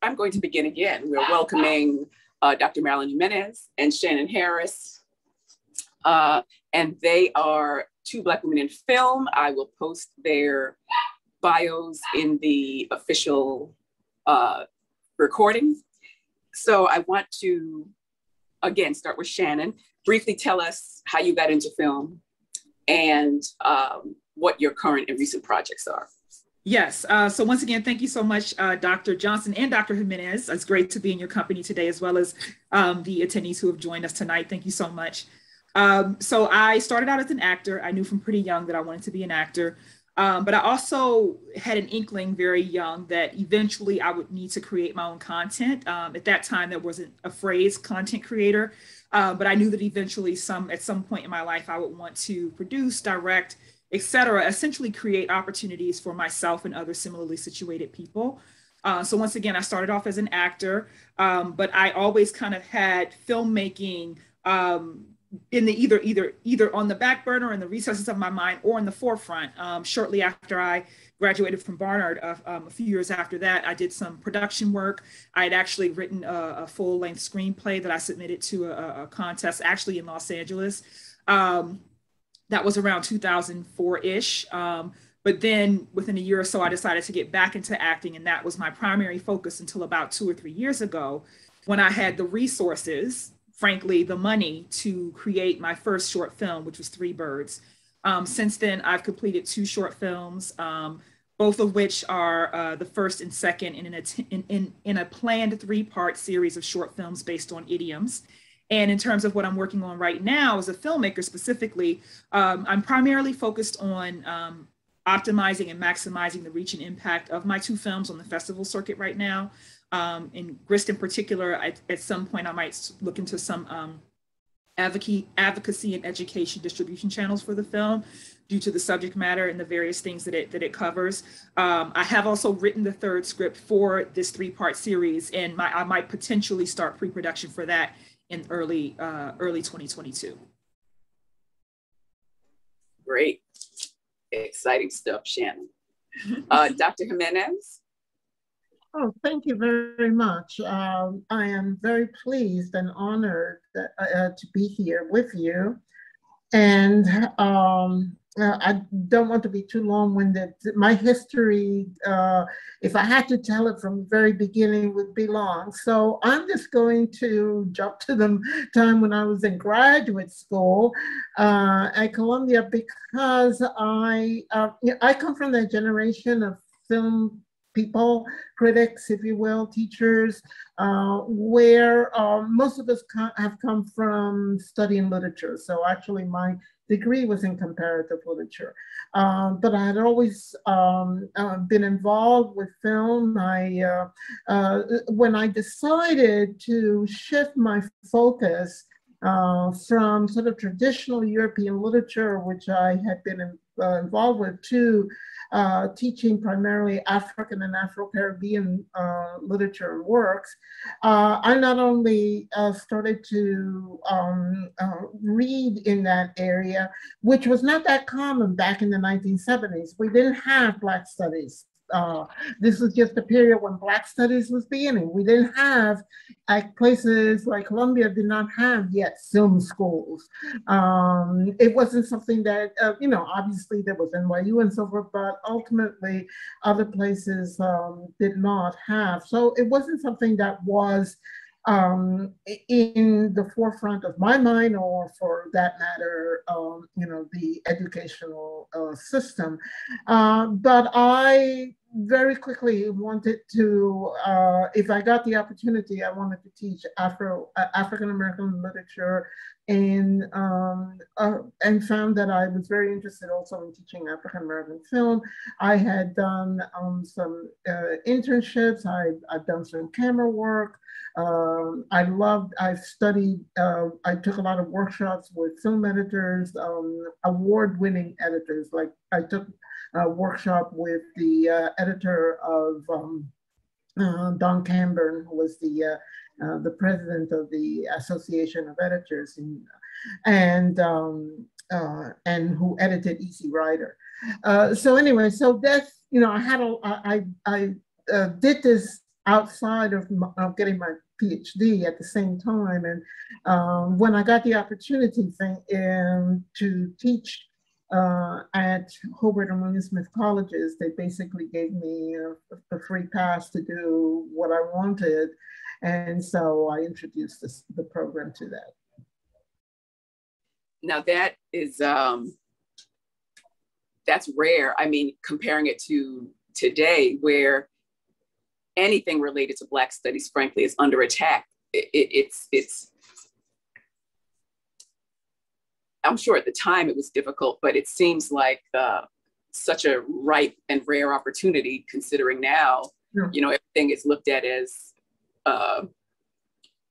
I'm going to begin again. We're welcoming Dr. Marilyn Jimenez and Shannon Harris. And they are two Black women in film. I will post their bios in the official recording. So I want to, again, start with Shannon. Briefly tell us how you got into film and what your current and recent projects are. Yes, so once again, thank you so much, Dr. Johnson and Dr. Jimenez. It's great to be in your company today, as well as the attendees who have joined us tonight. Thank you so much. So I started out as an actor. I knew from pretty young that I wanted to be an actor, but I also had an inkling very young that eventually I would need to create my own content. At that time, there wasn't a phrase content creator, but I knew that eventually at some point in my life, I would want to produce, direct, etc., essentially create opportunities for myself and other similarly situated people. So once again, I started off as an actor, but I always kind of had filmmaking in the either on the back burner in the recesses of my mind or in the forefront. Shortly after I graduated from Barnard, a few years after that, I did some production work. I had actually written a full-length screenplay that I submitted to a contest actually in Los Angeles. That was around 2004-ish. But then within a year or so, I decided to get back into acting. And that was my primary focus until about 2 or 3 years ago, when I had the resources, frankly, the money to create my first short film, which was 3 Birds. Since then, I've completed 2 short films, both of which are the first and second in a planned 3-part series of short films based on idioms. And in terms of what I'm working on right now as a filmmaker specifically, I'm primarily focused on optimizing and maximizing the reach and impact of my 2 films on the festival circuit right now. In Grist in particular, at some point I might look into some advocacy and education distribution channels for the film due to the subject matter and the various things that it covers. I have also written the 3rd script for this 3-part series, and I might potentially start pre-production for that in early 2022. Great, exciting stuff, Shannon. Dr. Jimenez. Oh, thank you very much. I am very pleased and honored to be here with you. And I don't want to be too long-winded. My history, if I had to tell it from the very beginning, would be long. So I'm just going to jump to the time when I was in graduate school at Columbia, because I come from that generation of film people, critics, if you will, teachers, where most of us have come from studying literature. So actually my degree was in comparative literature. But I had always been involved with film. When I decided to shift my focus from sort of traditional European literature, which I had been involved with, to teaching primarily African and Afro-Caribbean literature and works, I not only started to read in that area, which was not that common back in the 1970s. We didn't have Black studies. This was just a period when Black studies was beginning. We didn't have, like places like Columbia did not have yet film schools. It wasn't something that, obviously there was NYU and so forth, but ultimately other places did not have. So it wasn't something that was in the forefront of my mind, or for that matter, the educational system. But I very quickly wanted to, if I got the opportunity, I wanted to teach African-American literature, and found that I was very interested also in teaching African-American film. I had done some internships. I've done some camera work. I've studied, I took a lot of workshops with film editors, award-winning editors. Like I took a workshop with the editor of Don Camburn, who was the president of the Association of Editors, and who edited Easy Rider. So anyway, so that's, I did this outside of getting my PhD at the same time. And when I got the opportunity to teach at Hobart and William Smith colleges, they basically gave me a free pass to do what I wanted. And so I introduced the program to that. Now that is, that's rare. I mean, comparing it to today, where anything related to Black studies, frankly, is under attack. It's I'm sure at the time it was difficult, but it seems like such a ripe and rare opportunity, considering now, you know, everything is looked at as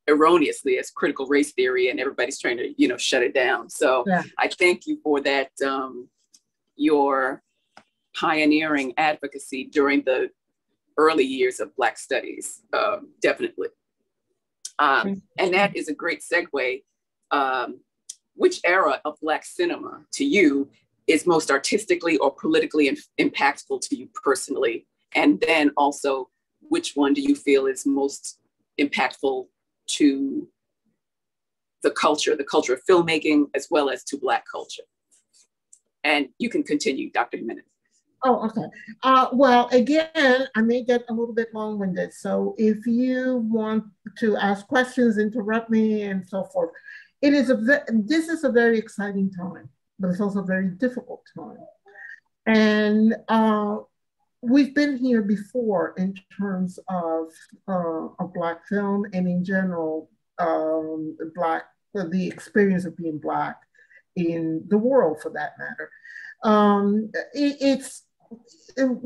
erroneously as critical race theory, and everybody's trying to, you know, shut it down. So I thank you for that, your pioneering advocacy during the early years of Black studies, definitely. And that is a great segue. Which era of Black cinema to you is most artistically or politically impactful to you personally? And then also, which one do you feel is most impactful to the culture of filmmaking, as well as to Black culture? And you can continue, Dr. Jimenez. Oh, okay. Well, again, I may get a little bit long-winded. So if you want to ask questions, interrupt me and so forth. This is a very exciting time, but it's also a very difficult time. And we've been here before in terms of Black film, and in general, the experience of being Black in the world, for that matter.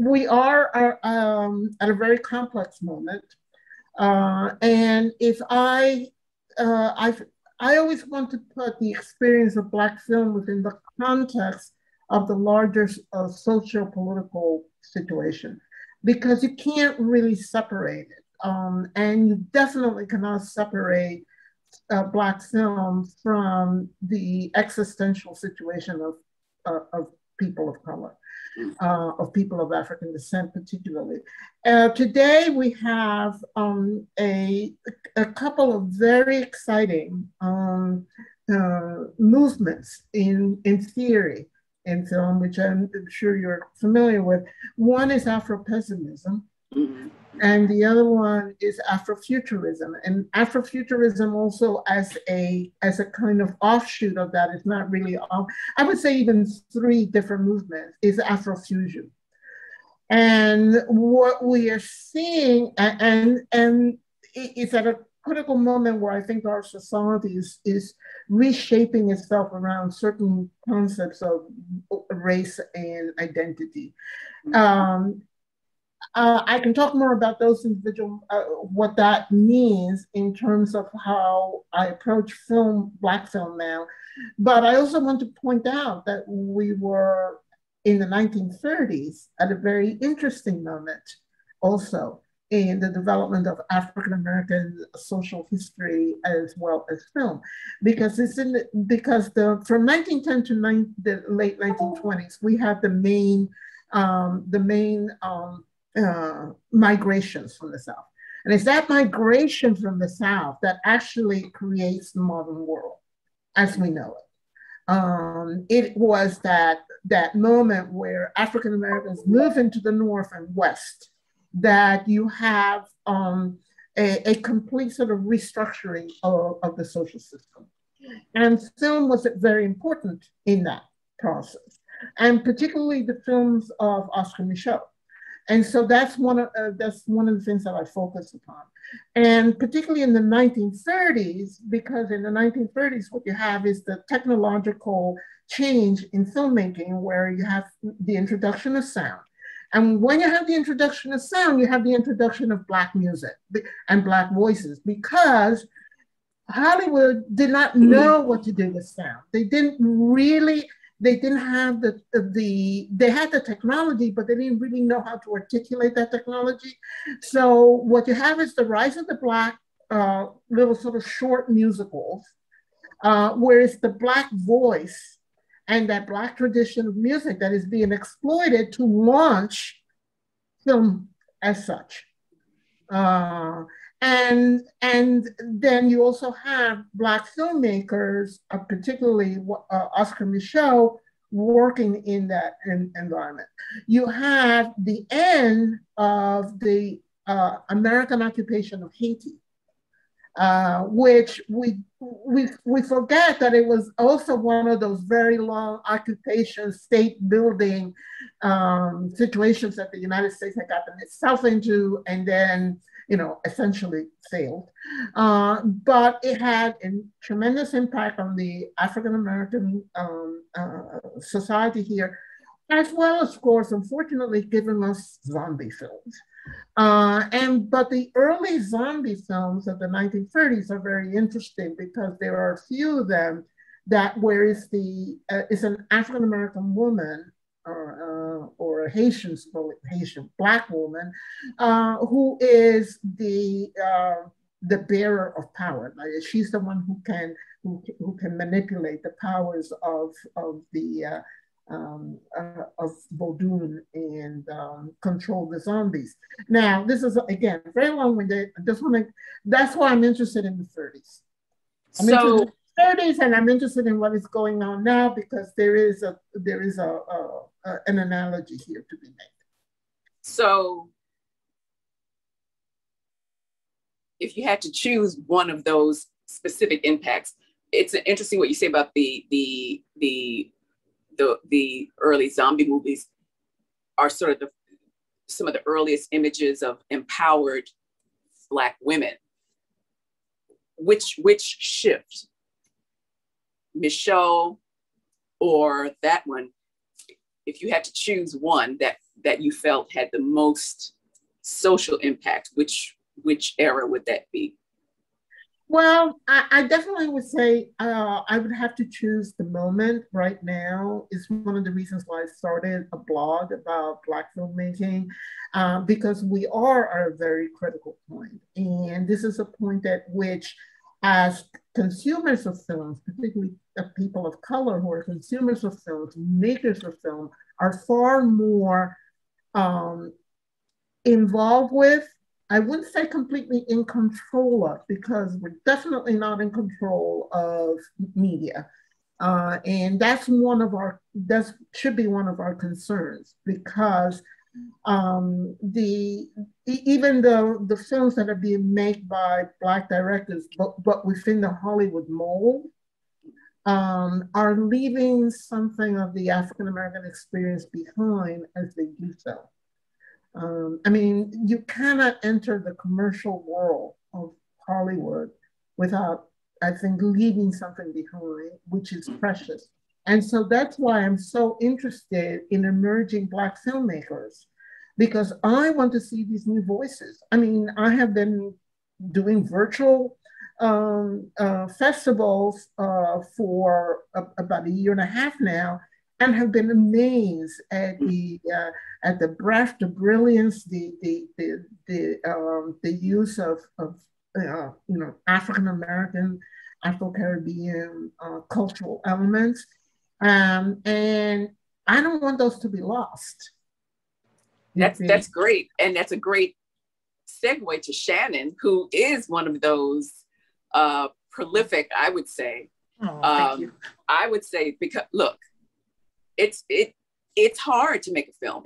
We are at a very complex moment, and if I always want to put the experience of Black film within the context of the larger socio-political situation, because you can't really separate it. And you definitely cannot separate Black film from the existential situation of people of color, of people of African descent particularly. Today we have a couple of very exciting movements in theory in film, which I'm sure you're familiar with. One is Afro-pessimism, and the other one is Afrofuturism. And Afrofuturism also as a kind of offshoot of that, is not really, I would say even three different movements, is Afrofusion. And what we are seeing, and it's at a critical moment where I think our society is reshaping itself around certain concepts of race and identity. I can talk more about those individual, what that means in terms of how I approach film, Black film now. But I also want to point out that we were in the 1930s at a very interesting moment also in the development of African-American social history as well as film, because from 1910 to the late 1920s, we have the main migrations from the South. And it's that migration from the South that actually creates the modern world as we know it. It was that moment where African Americans move into the North and West, that you have a complete sort of restructuring of the social system. And film was very important in that process, and particularly the films of Oscar Micheaux. And so that's one of the things that I focus upon. And particularly in the 1930s, because in the 1930s, what you have is the technological change in filmmaking, where you have the introduction of sound. And when you have the introduction of sound, you have the introduction of Black music and Black voices, because Hollywood did not know what to do with sound. They didn't have they had the technology, but they didn't really know how to articulate that technology. So what you have is the rise of the Black little sort of short musicals, where it's the Black voice and that Black tradition of music that is being exploited to launch film as such. And then you also have Black filmmakers, particularly Oscar Micheaux, working in that environment. You have the end of the American occupation of Haiti, which we forget that it was also one of those very long occupation, state building situations that the United States had gotten itself into, and then essentially failed. But it had a tremendous impact on the African American society here, as well as, of course, unfortunately, giving us zombie films. But the early zombie films of the 1930s are very interesting because there are a few of them where it's an African American woman or a Haitian Black woman who is the bearer of power. Like, she's the one who can manipulate the powers of Vodun and control the zombies. Now, this is again very long-winded. That's why I'm interested in the 30s. Interested in the 30s, and I'm interested in what is going on now because there is an analogy here to be made. So, if you had to choose one of those specific impacts, it's interesting what you say about the early zombie movies are sort of some of the earliest images of empowered Black women. Which shift, Micheaux or that one, if you had to choose one that you felt had the most social impact, which era would that be? Well, I definitely would say I would have to choose The Moment right now. Is one of the reasons why I started a blog about Black filmmaking, because we are at a very critical point. And this is a point at which, as consumers of films, particularly people of color who are consumers of films, makers of film, are far more involved with, I wouldn't say completely in control of, because we're definitely not in control of media. And that should be one of our concerns, because even though the films that are being made by Black directors, but within the Hollywood mold, are leaving something of the African American experience behind as they do so. I mean, you cannot enter the commercial world of Hollywood without, I think, leaving something behind, which is precious. And so that's why I'm so interested in emerging Black filmmakers, because I want to see these new voices. I mean, I have been doing virtual festivals for about a year and a half now, and have been amazed at the breadth, the brilliance, the use of African American, Afro-Caribbean cultural elements, and I don't want those to be lost. That's great, and that's a great segue to Shannon, who is one of those prolific, I would say. Oh, thank you. I would say, because look, it's hard to make a film.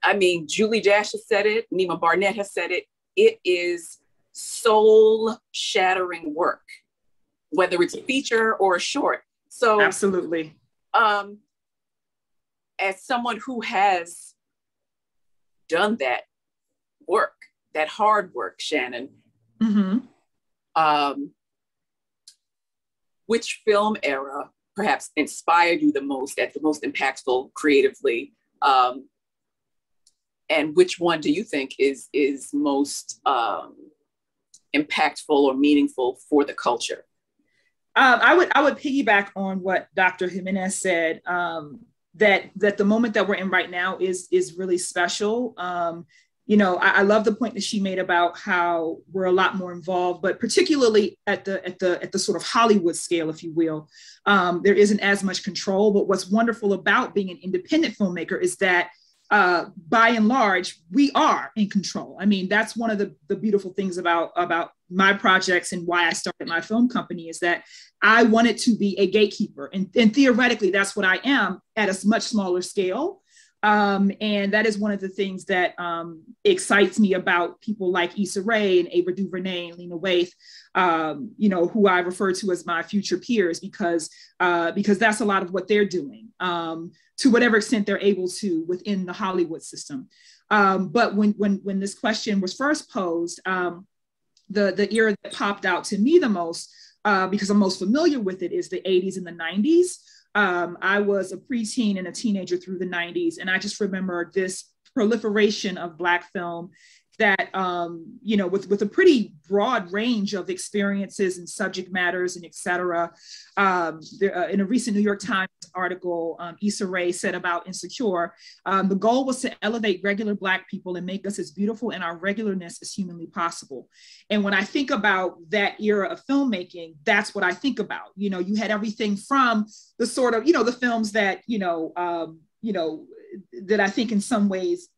I mean, Julie Dash has said it, Nima Barnett has said it. It is soul-shattering work, whether it's a feature or a short. So absolutely. As someone who has done that work, that hard work, Shannon, which film era perhaps inspired you the most, at the most impactful creatively? And which one do you think is most impactful or meaningful for the culture? I would piggyback on what Dr. Jimenez said, that the moment that we're in right now is really special. I love the point that she made about how we're a lot more involved, but particularly at the sort of Hollywood scale, if you will, there isn't as much control. But what's wonderful about being an independent filmmaker is that by and large, we are in control. I mean, that's one of the beautiful things about my projects and why I started my film company, is that I wanted to be a gatekeeper. And theoretically, that's what I am at a much smaller scale. And that is one of the things that excites me about people like Issa Rae and Ava DuVernay and Lena Waithe, who I refer to as my future peers, because that's a lot of what they're doing, to whatever extent they're able to within the Hollywood system. But when this question was first posed, the era that popped out to me the most, because I'm most familiar with it, is the 80s and the 90s. I was a preteen and a teenager through the 90s. And I just remember this proliferation of Black film that, with a pretty broad range of experiences and subject matters and et cetera. In a recent New York Times article, Issa Rae said about Insecure, the goal was to elevate regular Black people and make us as beautiful in our regularness as humanly possible. And when I think about that era of filmmaking, that's what I think about. You had everything from the sort of, the films that, that I think in some ways,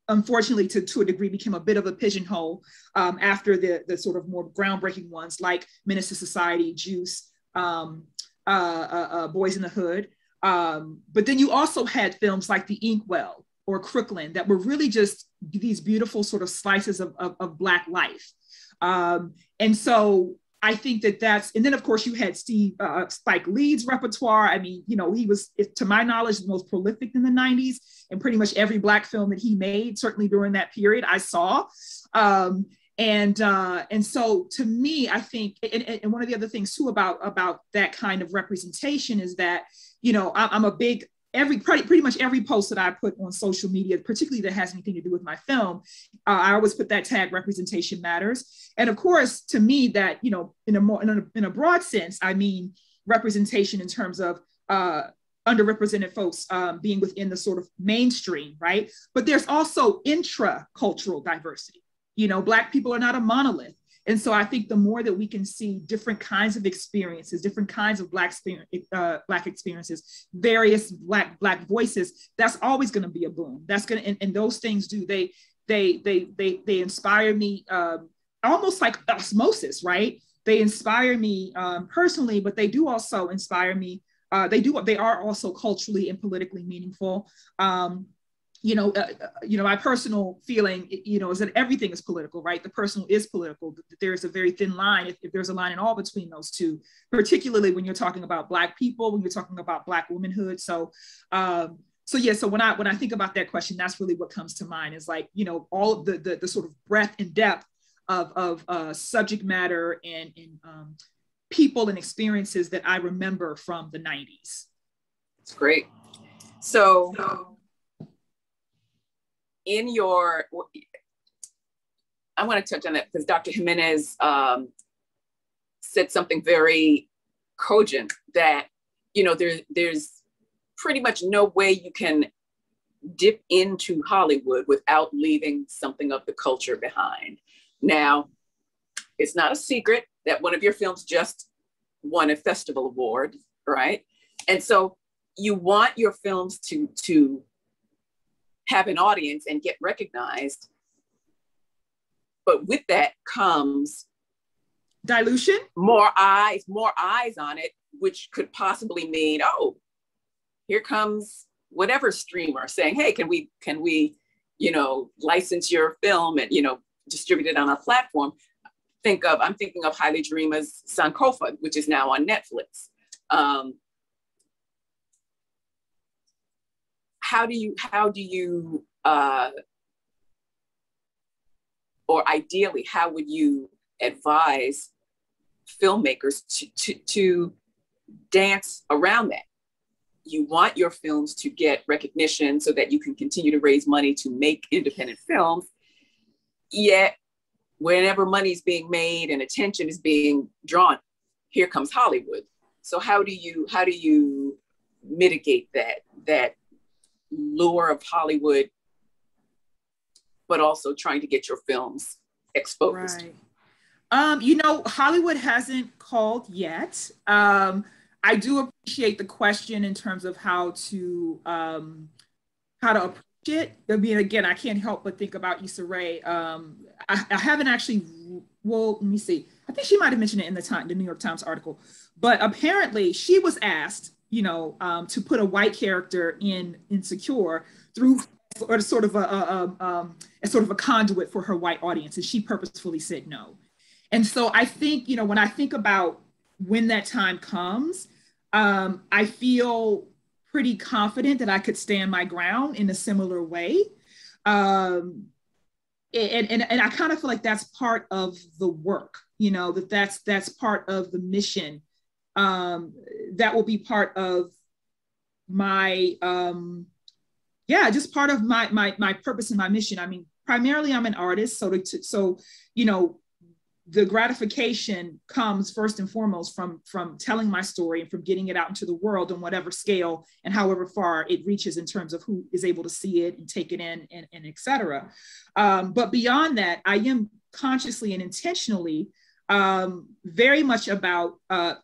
unfortunately, to a degree, became a bit of a pigeonhole after the sort of more groundbreaking ones like Menace to Society, Juice, Boys in the Hood. But then you also had films like The Inkwell or Crooklyn that were really just these beautiful sort of slices of Black life. And so I think that's, and then of course you had Spike Lee's repertoire. I mean, he was, to my knowledge, the most prolific in the 90s, and pretty much every Black film that he made, certainly during that period, I saw. And so to me, I think, and one of the other things too about that kind of representation is that, I'm a big, pretty much every post that I put on social media, particularly that has anything to do with my film, I always put that tag representation matters. And of course, to me, that, in a broad sense, I mean, representation in terms of underrepresented folks being within the sort of mainstream, right? But there's also intra-cultural diversity. Black people are not a monolith. And so I think the more that we can see different kinds of experiences, different kinds of Black experiences, various Black voices, that's always going to be a boom. That's going to, and those things they inspire me almost like osmosis, right? They inspire me personally, but they do also inspire me. They are also culturally and politically meaningful. My personal feeling, is that everything is political, right? The personal is political. There's a very thin line, if there's a line at all between those two, particularly when you're talking about Black people, when you're talking about Black womanhood. So when I think about that question, that's really what comes to mind, is like, all of the sort of breadth and depth of subject matter and people and experiences that I remember from the 90s. It's great. So I want to touch on that because Dr. Jimenez said something very cogent, that, there's pretty much no way you can dip into Hollywood without leaving something of the culture behind. Now, it's not a secret that one of your films just won a festival award, right? And so you want your films to have an audience and get recognized. But with that comes dilution, more eyes on it, which could possibly mean, oh, here comes whatever streamer saying, hey, can we, license your film and, distribute it on our platform. I'm thinking of Haile Jarima's Sankofa, which is now on Netflix. How do you, or ideally, how would you advise filmmakers to dance around that? You want your films to get recognition so that you can continue to raise money to make independent films. Yet, whenever money is being made and attention is being drawn, here comes Hollywood. So how do you mitigate that lure of Hollywood, but also trying to get your films exposed? Right. Hollywood hasn't called yet. I do appreciate the question in terms of how to approach it. I mean, again, I can't help but think about Issa Rae. I haven't actually, well, let me see. I think she might have mentioned it in the New York Times article, but apparently she was asked, you know, to put a white character in Insecure through or sort of a conduit for her white audience, and she purposefully said no. And so I think, you know, when I think about when that time comes, I feel pretty confident that I could stand my ground in a similar way. And I kind of feel like that's part of the work, you know, that's part of the mission. That will be part of my, just part of my purpose and my mission. I mean, primarily I'm an artist. So, you know, the gratification comes first and foremost from telling my story and from getting it out into the world on whatever scale and however far it reaches in terms of who is able to see it and take it in and et cetera. But beyond that, I am consciously and intentionally very much about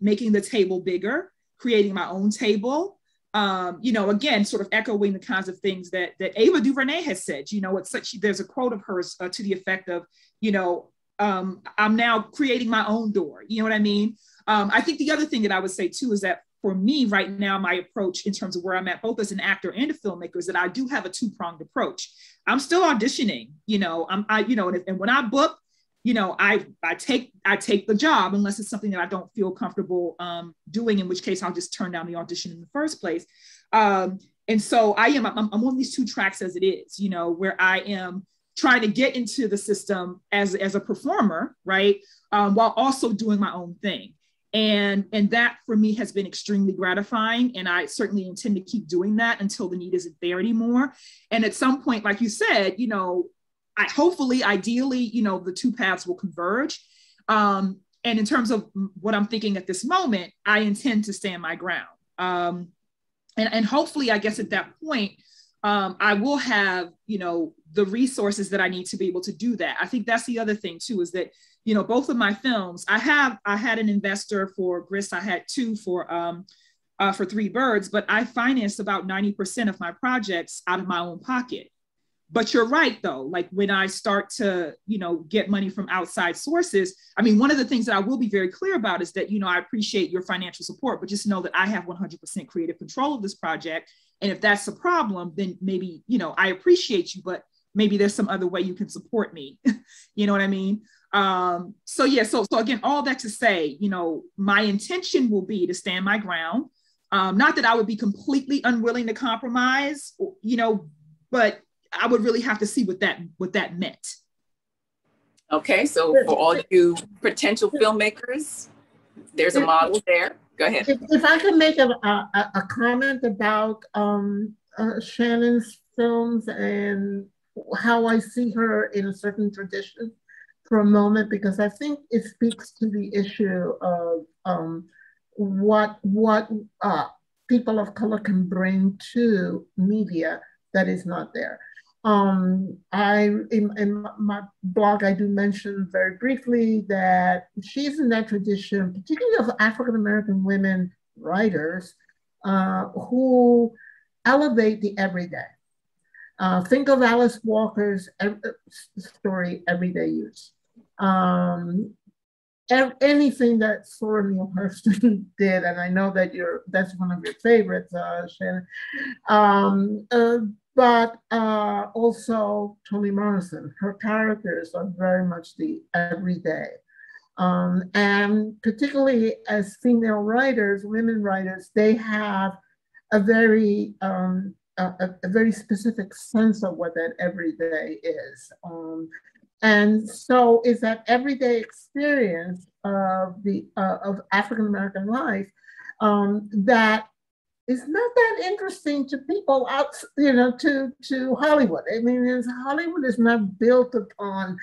making the table bigger, creating my own table. You know, again, sort of echoing the kinds of things that Ava DuVernay has said. You know, there's a quote of hers to the effect of, you know, I'm now creating my own door. You know what I mean? I think the other thing that I would say too is that for me right now, my approach in terms of where I'm at, both as an actor and a filmmaker, is that I do have a two-pronged approach. I'm still auditioning, you know, and when I book, you know, I take the job unless it's something that I don't feel comfortable doing, in which case I'll just turn down the audition in the first place. And so I'm on these two tracks as it is, you know, where I am trying to get into the system as a performer, right? While also doing my own thing. And that for me has been extremely gratifying. And I certainly intend to keep doing that until the need isn't there anymore. And at some point, like you said, you know, hopefully, ideally, you know, the two paths will converge. And in terms of what I'm thinking at this moment, I intend to stand my ground. And hopefully, I guess at that point, I will have, you know, the resources that I need to be able to do that. I think that's the other thing too, is that, you know, both of my films, I had an investor for Grist, I had two for Three Birds, but I financed about 90% of my projects out of my own pocket. But you're right, though, like when I start to, you know, get money from outside sources, I mean, one of the things that I will be very clear about is that, you know, I appreciate your financial support, but just know that I have 100% creative control of this project. And if that's a problem, then maybe, you know, I appreciate you, but maybe there's some other way you can support me. You know what I mean? So again, all that to say, you know, my intention will be to stand my ground. Not that I would be completely unwilling to compromise, you know, but I would really have to see what that meant. Okay, so for all you potential filmmakers, there's a model there. Go ahead. If I could make a comment about Shannon's films and how I see her in a certain tradition for a moment, because I think it speaks to the issue of what people of color can bring to media that is not there. In my blog, I do mention very briefly that she's in that tradition, particularly of African-American women writers who elevate the everyday. Think of Alice Walker's story, Everyday Use. Anything that Zora Neale Hurston did, and I know that that's one of your favorites, Shannon. But also Toni Morrison. Her characters are very much the everyday. And particularly as female writers, women writers, they have a very specific sense of what that everyday is. And so it's that everyday experience of African-American life that is not that interesting to people out, you know, to Hollywood. I mean, Hollywood is not built upon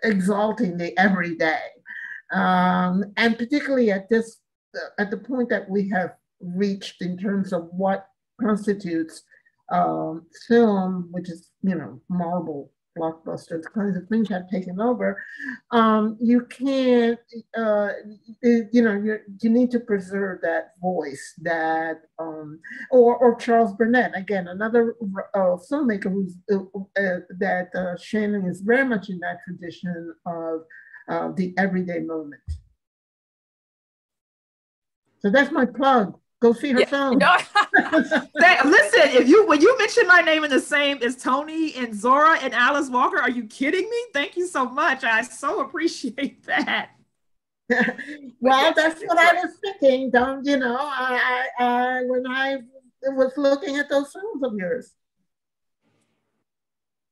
exalting the everyday, and particularly at the point that we have reached in terms of what constitutes film, which is, you know, marble blockbusters, the kinds of things have taken over, you can't, you need to preserve that voice, that, or Charles Burnett, again, another filmmaker who's, that Shannon is very much in that tradition of the everyday moment. So that's my plug. Go see her film. No. Listen, when you mention my name in the same as Tony and Zora and Alice Walker, are you kidding me? Thank you so much. I so appreciate that. Well, that's what I was thinking. Don't when I was looking at those films of yours.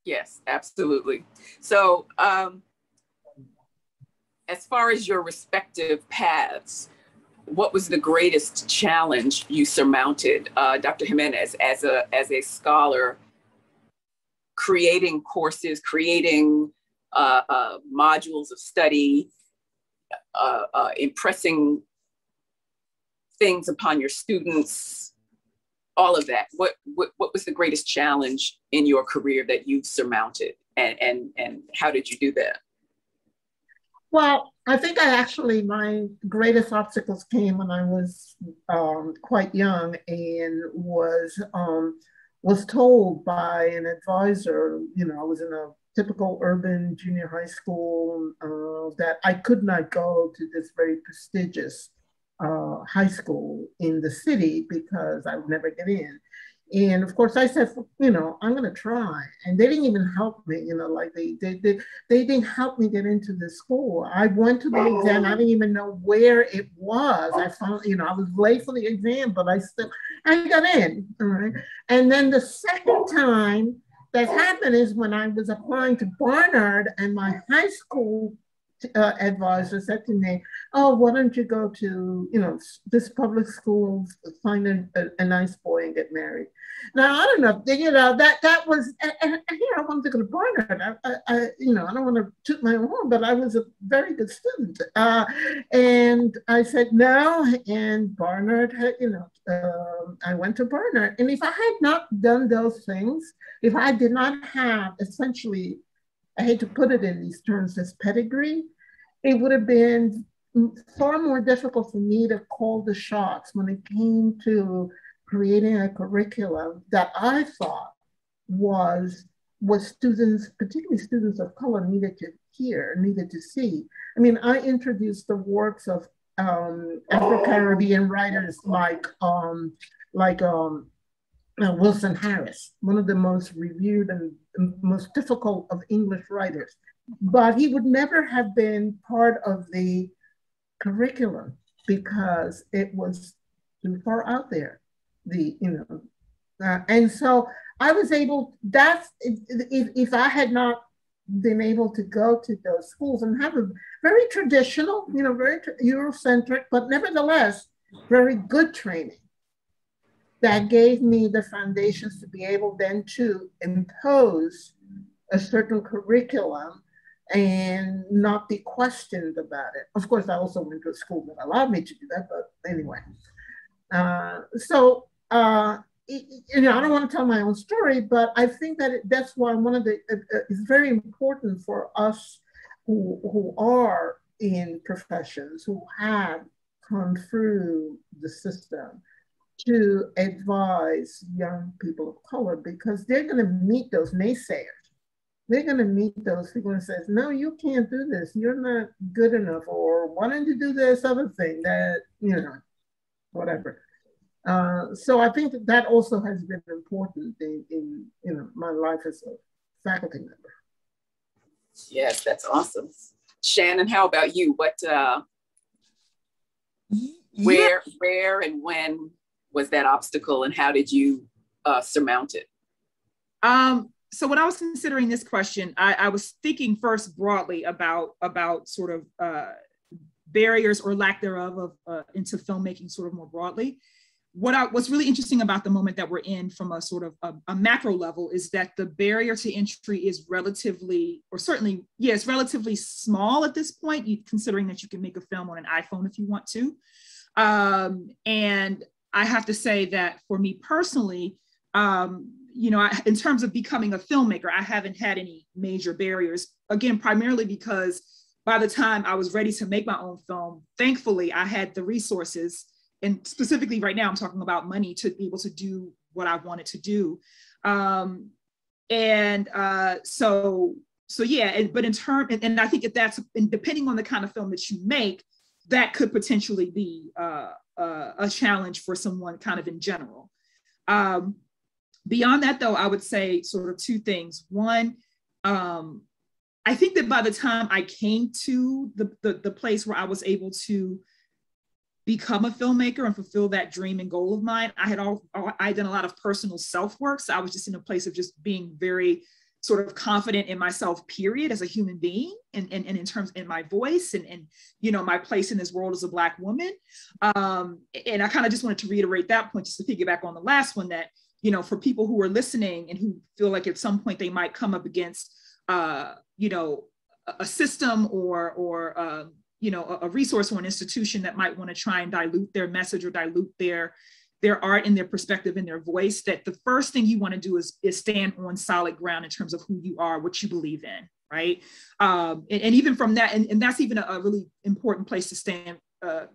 Yes, absolutely. So, as far as your respective paths, what was the greatest challenge you surmounted, Dr. Jimenez, as a scholar, creating courses, creating modules of study, impressing things upon your students, all of that? What was the greatest challenge in your career that you've surmounted, and how did you do that? Well, I think my greatest obstacles came when I was quite young and was told by an advisor, I was in a typical urban junior high school, that I could not go to this very prestigious high school in the city because I would never get in. And of course I said, I'm going to try. And they didn't even help me, like they didn't help me get into the school. I went to the exam. I didn't even know where it was. I found, I was late for the exam, but I got in. All right. And then the second time that happened is when I was applying to Barnard, and my high school advisor said to me, "Oh, why don't you go to, this public school, find a nice boy and get married?" Now, I don't know, that was, and here I wanted to go to Barnard. I don't want to toot my own horn, but I was a very good student. And I said no, and Barnard, I went to Barnard. And if I had not done those things, if I did not have essentially, I hate to put it in these terms, as pedigree, it would have been far more difficult for me to call the shots when it came to creating a curriculum that I thought was students, particularly students of color, needed to hear, needed to see. I mean, I introduced the works of Afro-Caribbean writers like Wilson Harris, one of the most reviewed and most difficult of English writers. But he would never have been part of the curriculum because it was too far out there. And so I was able, if I had not been able to go to those schools and have a very traditional, very Eurocentric, but nevertheless, very good training, that gave me the foundations to be able then to impose a certain curriculum and not be questioned about it. Of course, I also went to a school that allowed me to do that, but anyway. I don't want to tell my own story, but I think that that's why it's very important for us who are in professions, who have come through the system, to advise young people of color, because they're going to meet those naysayers. They're going to meet those people who says, no, you can't do this. You're not good enough. Or why don't you do this other thing that, whatever. So I think that also has been important in my life as a faculty member. Yes, that's awesome. Shannon, how about you? What, where and when was that obstacle, and how did you surmount it? So when I was considering this question, I was thinking first broadly about sort of barriers or lack thereof into filmmaking sort of more broadly. What's really interesting about the moment that we're in from a sort of a macro level is that the barrier to entry is relatively, or certainly, it's relatively small at this point, considering that you can make a film on an iPhone if you want to. And I have to say that for me personally, you know, in terms of becoming a filmmaker, I haven't had any major barriers. Again, primarily because by the time I was ready to make my own film, thankfully, I had the resources, and specifically right now, I'm talking about money to be able to do what I wanted to do. So yeah, but in terms, and I think that that's, and depending on the kind of film that you make, that could potentially be a challenge for someone kind of in general. Beyond that though, I would say sort of two things. One, I think that by the time I came to the place where I was able to become a filmmaker and fulfill that dream and goal of mine, I had done a lot of personal self-work. So I was just in a place of just being very sort of confident in myself, period, as a human being, and in terms in my voice and you know, my place in this world as a Black woman. And I kind of just wanted to reiterate that point, just to piggyback on the last one, that, you know, for people who are listening and who feel like at some point they might come up against, you know, a system or you know, a resource or an institution that might want to try and dilute their message or dilute their art and their perspective and their voice, that the first thing you want to do is stand on solid ground in terms of who you are, what you believe in, right? And even from that, and that's even a really important place to stand,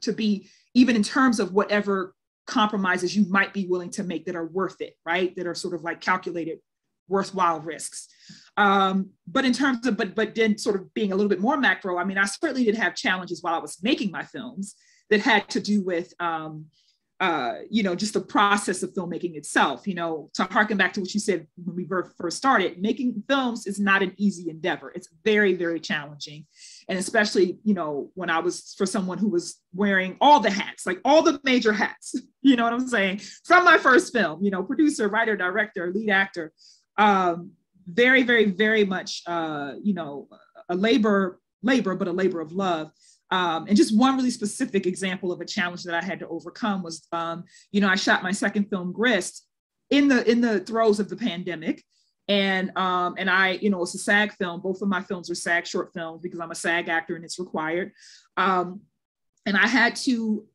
to be, even in terms of whatever compromises you might be willing to make that are worth it, right? That are sort of like calculated, worthwhile risks. But in terms of, but then sort of being a little bit more macro, I mean, I certainly did have challenges while I was making my films that had to do with, you know, just the process of filmmaking itself. You know, to harken back to what you said when we first started, making films is not an easy endeavor. It's very, very challenging. And especially, you know, when I was, for someone who was wearing all the hats, like all the major hats, you know what I'm saying? From my first film, you know, producer, writer, director, lead actor, very, very, very much, you know, a labor, but a labor of love. And just one really specific example of a challenge that I had to overcome was, you know, I shot my second film, Grist, in the throes of the pandemic. And I, you know, it's a SAG film. Both of my films are SAG short films because I'm a SAG actor and it's required. And I had to,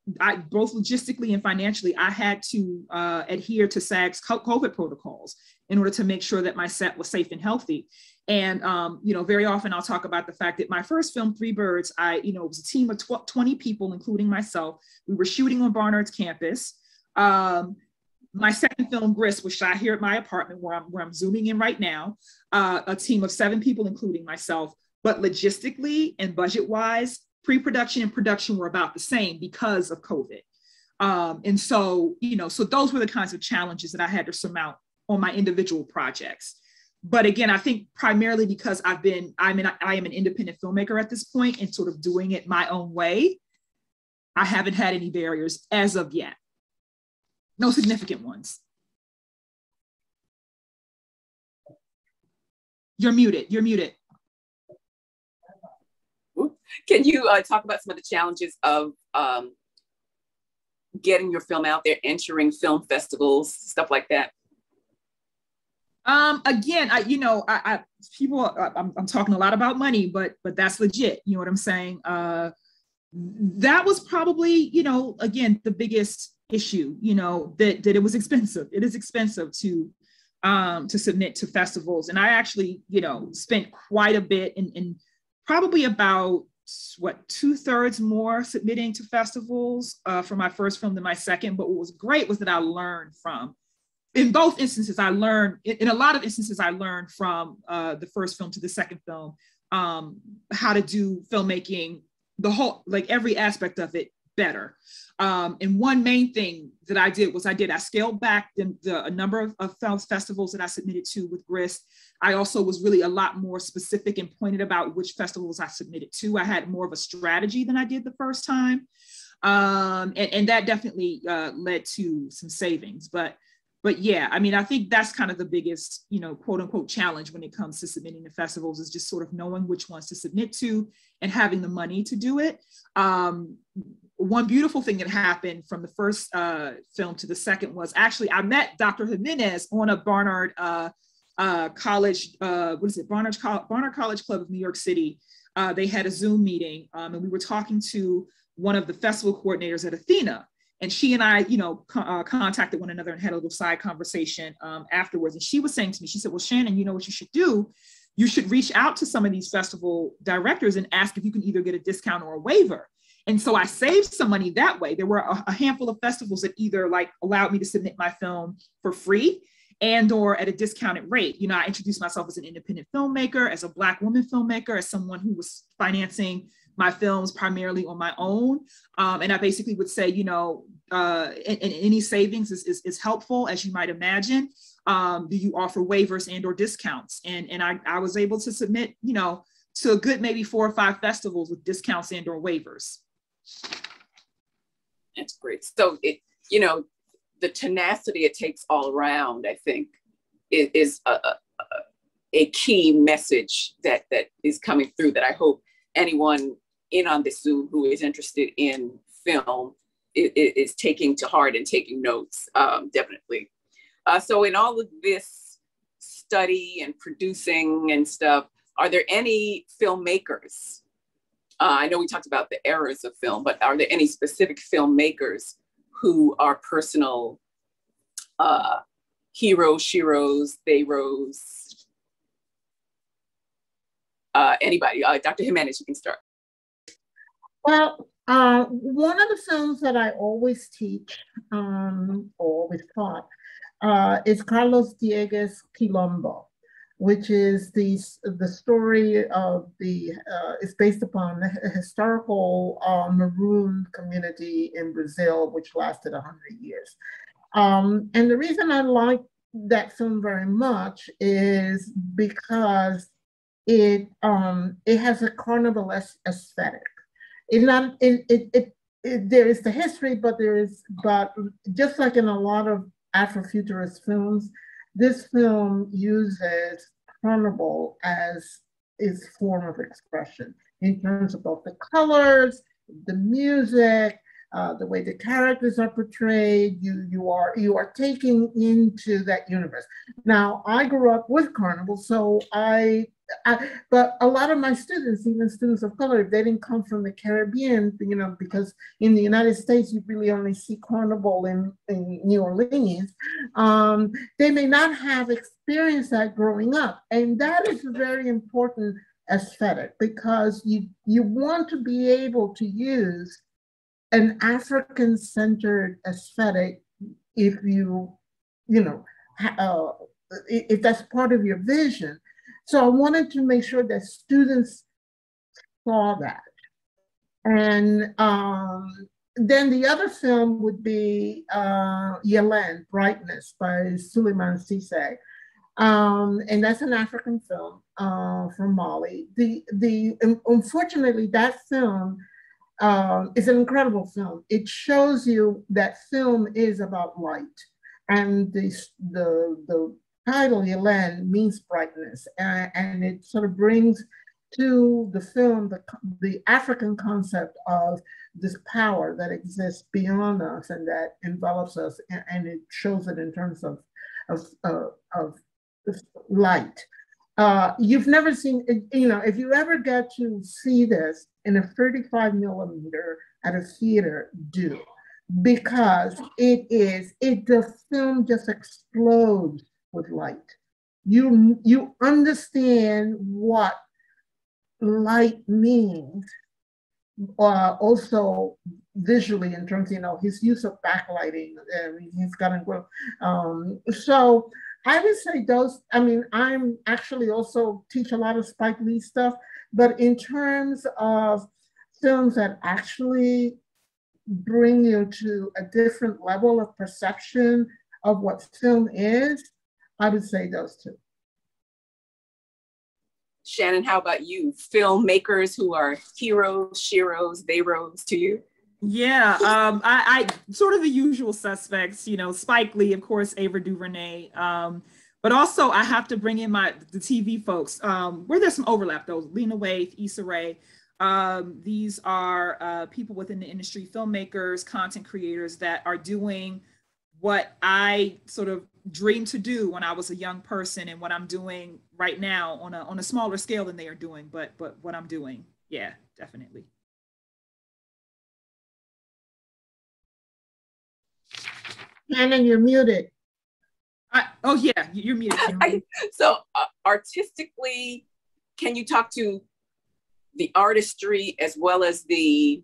both logistically and financially, I had to adhere to SAG's COVID protocols in order to make sure that my set was safe and healthy. And, you know, very often I'll talk about the fact that my first film, Three Birds, you know, it was a team of 20 people, including myself. We were shooting on Barnard's campus. My second film, Grist, was shot here at my apartment where I'm zooming in right now, a team of 7 people, including myself. But logistically and budget-wise, pre-production and production were about the same because of COVID. And so, you know, so those were the kinds of challenges that I had to surmount on my individual projects. But again, I think primarily because I am an independent filmmaker at this point and sort of doing it my own way, I haven't had any barriers as of yet. No significant ones. You're muted. Can you talk about some of the challenges of getting your film out there, entering film festivals, stuff like that? Again, I'm talking a lot about money, but that's legit. You know what I'm saying? That was probably, you know, again, the biggest issue, you know, that it was expensive. It is expensive to submit to festivals. And I actually, you know, spent quite a bit and probably about, 2/3 more submitting to festivals for my first film than my second. But what was great was that I learned from, in both instances, in a lot of instances, I learned from the first film to the second film, how to do filmmaking, the whole, like every aspect of it better. And one main thing that I did was I scaled back the number of film festivals that I submitted to with Grist. I also was really a lot more specific and pointed about which festivals I submitted to. I had more of a strategy than I did the first time. And that definitely led to some savings. But yeah, I mean, I think that's kind of the biggest, you know, quote unquote challenge when it comes to submitting to festivals, is just sort of knowing which ones to submit to and having the money to do it. One beautiful thing that happened from the first film to the second was actually I met Dr. Jimenez on a Barnard College, Barnard College Club of New York City. They had a Zoom meeting and we were talking to one of the festival coordinators at Athena. And she and I, contacted one another and had a little side conversation afterwards. And she was saying to me, she said, well, Shannon, you know what you should do? You should reach out to some of these festival directors and ask if you can either get a discount or a waiver. And so I saved some money that way. There were a handful of festivals that either like allowed me to submit my film for free and or at a discounted rate. I introduced myself as an independent filmmaker, as a Black woman filmmaker, as someone who was financing my films primarily on my own. And I basically would say, and any savings is helpful, as you might imagine. Do you offer waivers and or discounts? And I was able to submit, to a good maybe 4 or 5 festivals with discounts and or waivers. That's great. So the tenacity it takes all around, I think, is a key message that is coming through, that I hope anyone in on this Zoom who is interested in film is taking to heart and taking notes, definitely. So in all of this study and producing and stuff, are there any filmmakers? I know we talked about the eras of film, but are there any specific filmmakers who are personal heroes, sheroes, theyros? Anybody? Dr. Jimenez, you can start. Well, one of the films that I always teach, or always taught, is Carlos Diegues' Quilombo, which is the story of it's based upon a historical Maroon community in Brazil, which lasted 100 years. And the reason I like that film very much is because it has a carnival aesthetic. There is the history, but just like in a lot of Afrofuturist films, this film uses carnival as its form of expression in terms of both the colors, the music, the way the characters are portrayed. You are taken into that universe. Now, I grew up with carnival, so but a lot of my students, even students of color, if they didn't come from the Caribbean, because in the United States, you really only see carnival in New Orleans, they may not have experienced that growing up. And that is a very important aesthetic, because you want to be able to use an African-centered aesthetic if if that's part of your vision. So I wanted to make sure that students saw that. And then the other film would be Yelen, Brightness by Suleiman Cisse. And that's an African film from Mali. Unfortunately, that film is an incredible film. It shows you that film is about light. And the title, Yelen, means brightness, and it sort of brings to the film the African concept of this power that exists beyond us and that envelops us, and it shows it in terms of light. You've never seen, if you ever get to see this in a 35 millimeter at a theater, do, because the film just explodes with light. You understand what light means, also visually in terms of his use of backlighting. He's got to so I would say those. I'm actually also teach a lot of Spike Lee stuff, but in terms of films that actually bring you to a different level of perception of what film is, I would say those two. Shannon, how about you? Filmmakers who are heroes, sheroes, theyros to you? Yeah, I sort of the usual suspects, Spike Lee, of course, Ava DuVernay. But also I have to bring in the TV folks, where there's some overlap though. Lena Waithe, Issa Rae. These are people within the industry, filmmakers, content creators that are doing what I sort of dreamed to do when I was a young person, and what I'm doing right now on a smaller scale than they are doing, but what I'm doing. Yeah, definitely. Shannon, you're muted. Oh yeah, you're muted. So artistically, can you talk to the artistry as well as the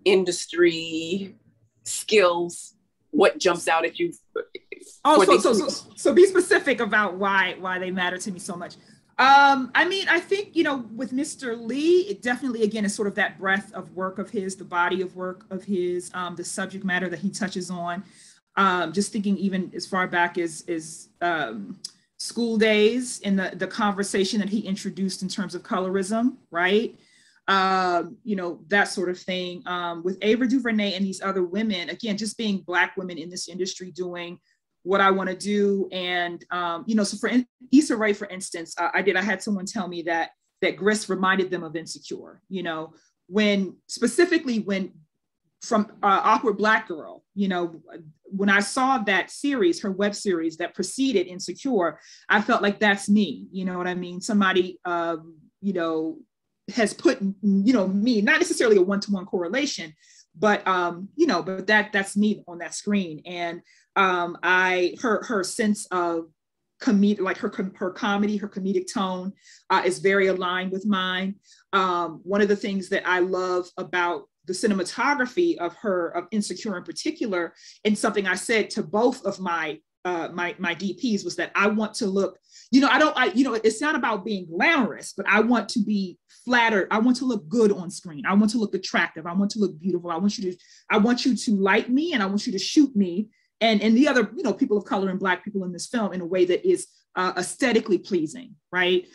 industry skills? What jumps out at you? So be specific about why they matter to me so much. I mean, I think, you know, with Mr. Lee, it definitely, again, is sort of that breadth of work of his, the body of work of his, the subject matter that he touches on. Just thinking even as far back as School Days and the conversation that he introduced in terms of colorism, right? You know, that sort of thing. With Ava DuVernay and these other women, again, just being Black women in this industry doing what I want to do. And, you know, so for Issa Rae, for instance, I had someone tell me that Gris reminded them of Insecure, you know, specifically from Awkward Black Girl, you know, when I saw that series, her web series that preceded Insecure, I felt like that's me, you know what I mean? Somebody, you know, has put, you know, me, not necessarily a one-to-one correlation, but, you know, but that's me on that screen. And her sense of comedic, like her comedy, her comedic tone is very aligned with mine. One of the things that I love about the cinematography of Insecure in particular, and something I said to both of my DPs was that I want to look, you know, you know, it's not about being glamorous, but I want to be flattered. I want to look good on screen. I want to look attractive. I want to look beautiful. I want you to like me, and I want you to shoot me and the other, you know, people of color and Black people in this film in a way that is aesthetically pleasing, right?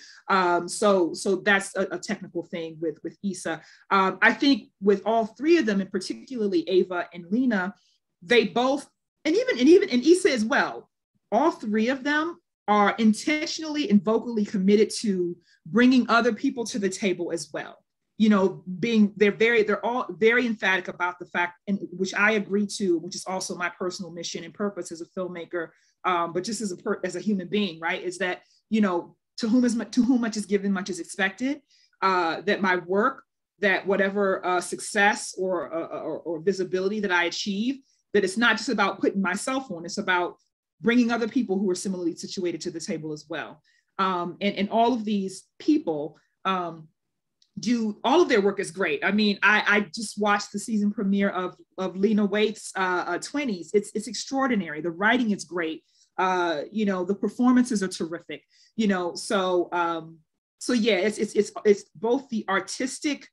So that's a technical thing with Issa. I think with all three of them, and particularly Ava and Lena, they both, and even Issa as well, all three of them are intentionally and vocally committed to bringing other people to the table as well. You know, they're all very emphatic about the fact, and which I agree to, which is also my personal mission and purpose as a filmmaker, but just as a human being, right? Is that, you know, to whom much is given, much is expected. That my work, that whatever success or visibility that I achieve, that it's not just about putting myself on, it's about bringing other people who are similarly situated to the table as well. And all of these people do, all of their work is great. I mean, I just watched the season premiere of Lena Waithe's 20s. It's extraordinary. The writing is great. You know, the performances are terrific. You know, so yeah, it's both the artistic,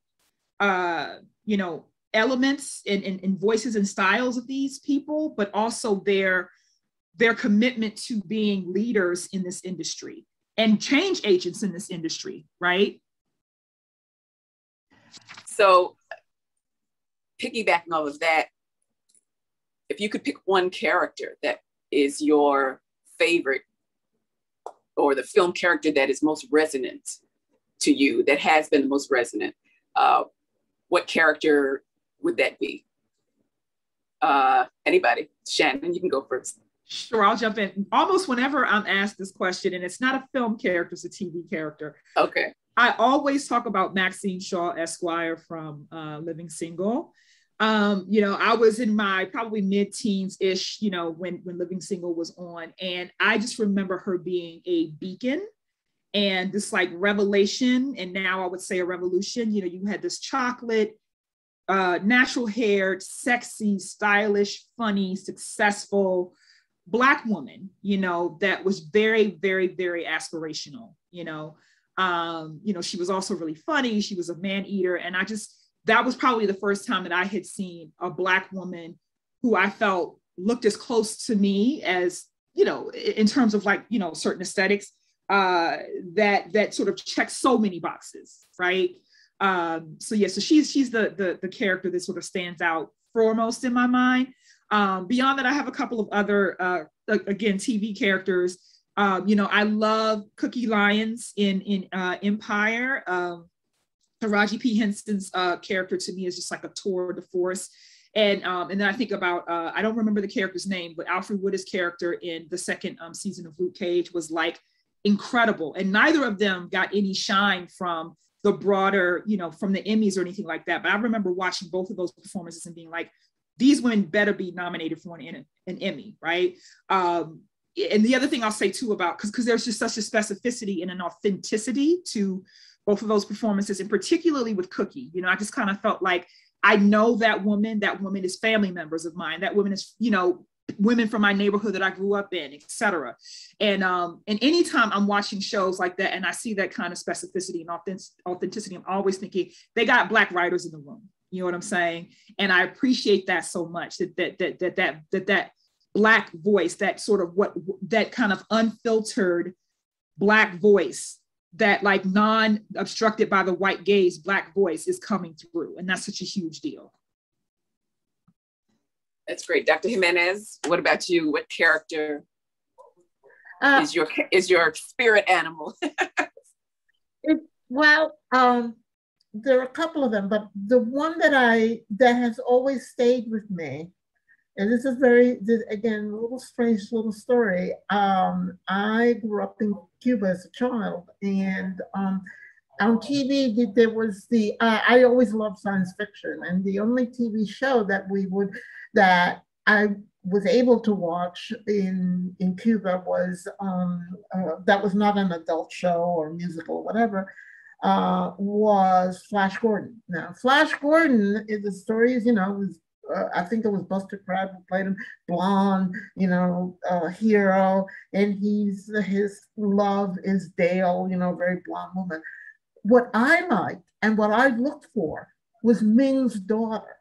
you know, elements and voices and styles of these people, but also their commitment to being leaders in this industry and change agents in this industry, right? So piggybacking all of that, if you could pick one character that is your favorite, or the film character that is most resonant to you, that has been the most resonant, what character would that be? Anybody? Shannon, you can go first. Sure, I'll jump in. Almost whenever I'm asked this question, and it's not a film character, it's a TV character. Okay. I always talk about Maxine Shaw Esquire from Living Single. You know, I was in my probably mid-teens-ish, you know, when Living Single was on. And I just remember her being a beacon and this like revelation. And now I would say a revolution. You know, you had this chocolate, natural haired, sexy, stylish, funny, successful Black woman, you know, that was very, very, very aspirational, you know. You know, she was also really funny. She was a man eater. And that was probably the first time that I had seen a Black woman who I felt looked as close to me as, you know, in terms of like, you know, certain aesthetics, that sort of checks so many boxes, right? So yeah, so she's the character that sort of stands out foremost in my mind. Beyond that, I have a couple of other, again, TV characters. You know, I love Cookie Lyons in Empire. Taraji P. Henson's character to me is just like a tour de force. And then I think about, I don't remember the character's name, but Alfred Wood's character in the second season of Luke Cage was like incredible. And neither of them got any shine from the broader, you know, from the Emmys or anything like that. But I remember watching both of those performances and being like, these women better be nominated for an an Emmy, right? And the other thing I'll say too about, because there's just such a specificity and an authenticity to both of those performances, and particularly with Cookie, I just kind of felt like I know that woman is family members of mine. That woman is, women from my neighborhood that I grew up in, et cetera. And anytime I'm watching shows like that and I see that kind of specificity and authenticity, I'm always thinking they got Black writers in the room. You know what I'm saying? And I appreciate that so much, that Black voice, that sort of that kind of unfiltered Black voice, that like non-obstructed by the white gaze Black voice is coming through. And that's such a huge deal. That's great. Dr. Jimenez, what about you? What character is your spirit animal? There are a couple of them, but the one that has always stayed with me, and this is again, a little strange little story. I grew up in Cuba as a child, and on TV, there was I always loved science fiction, and the only TV show that I was able to watch in Cuba was, that was not an adult show or musical or whatever, was Flash Gordon. Now, Flash Gordon is the story, I think it was Buster Crabbe who played him, blonde, hero, and his love is Dale, very blonde woman. What I liked and what I looked for was Ming's daughter.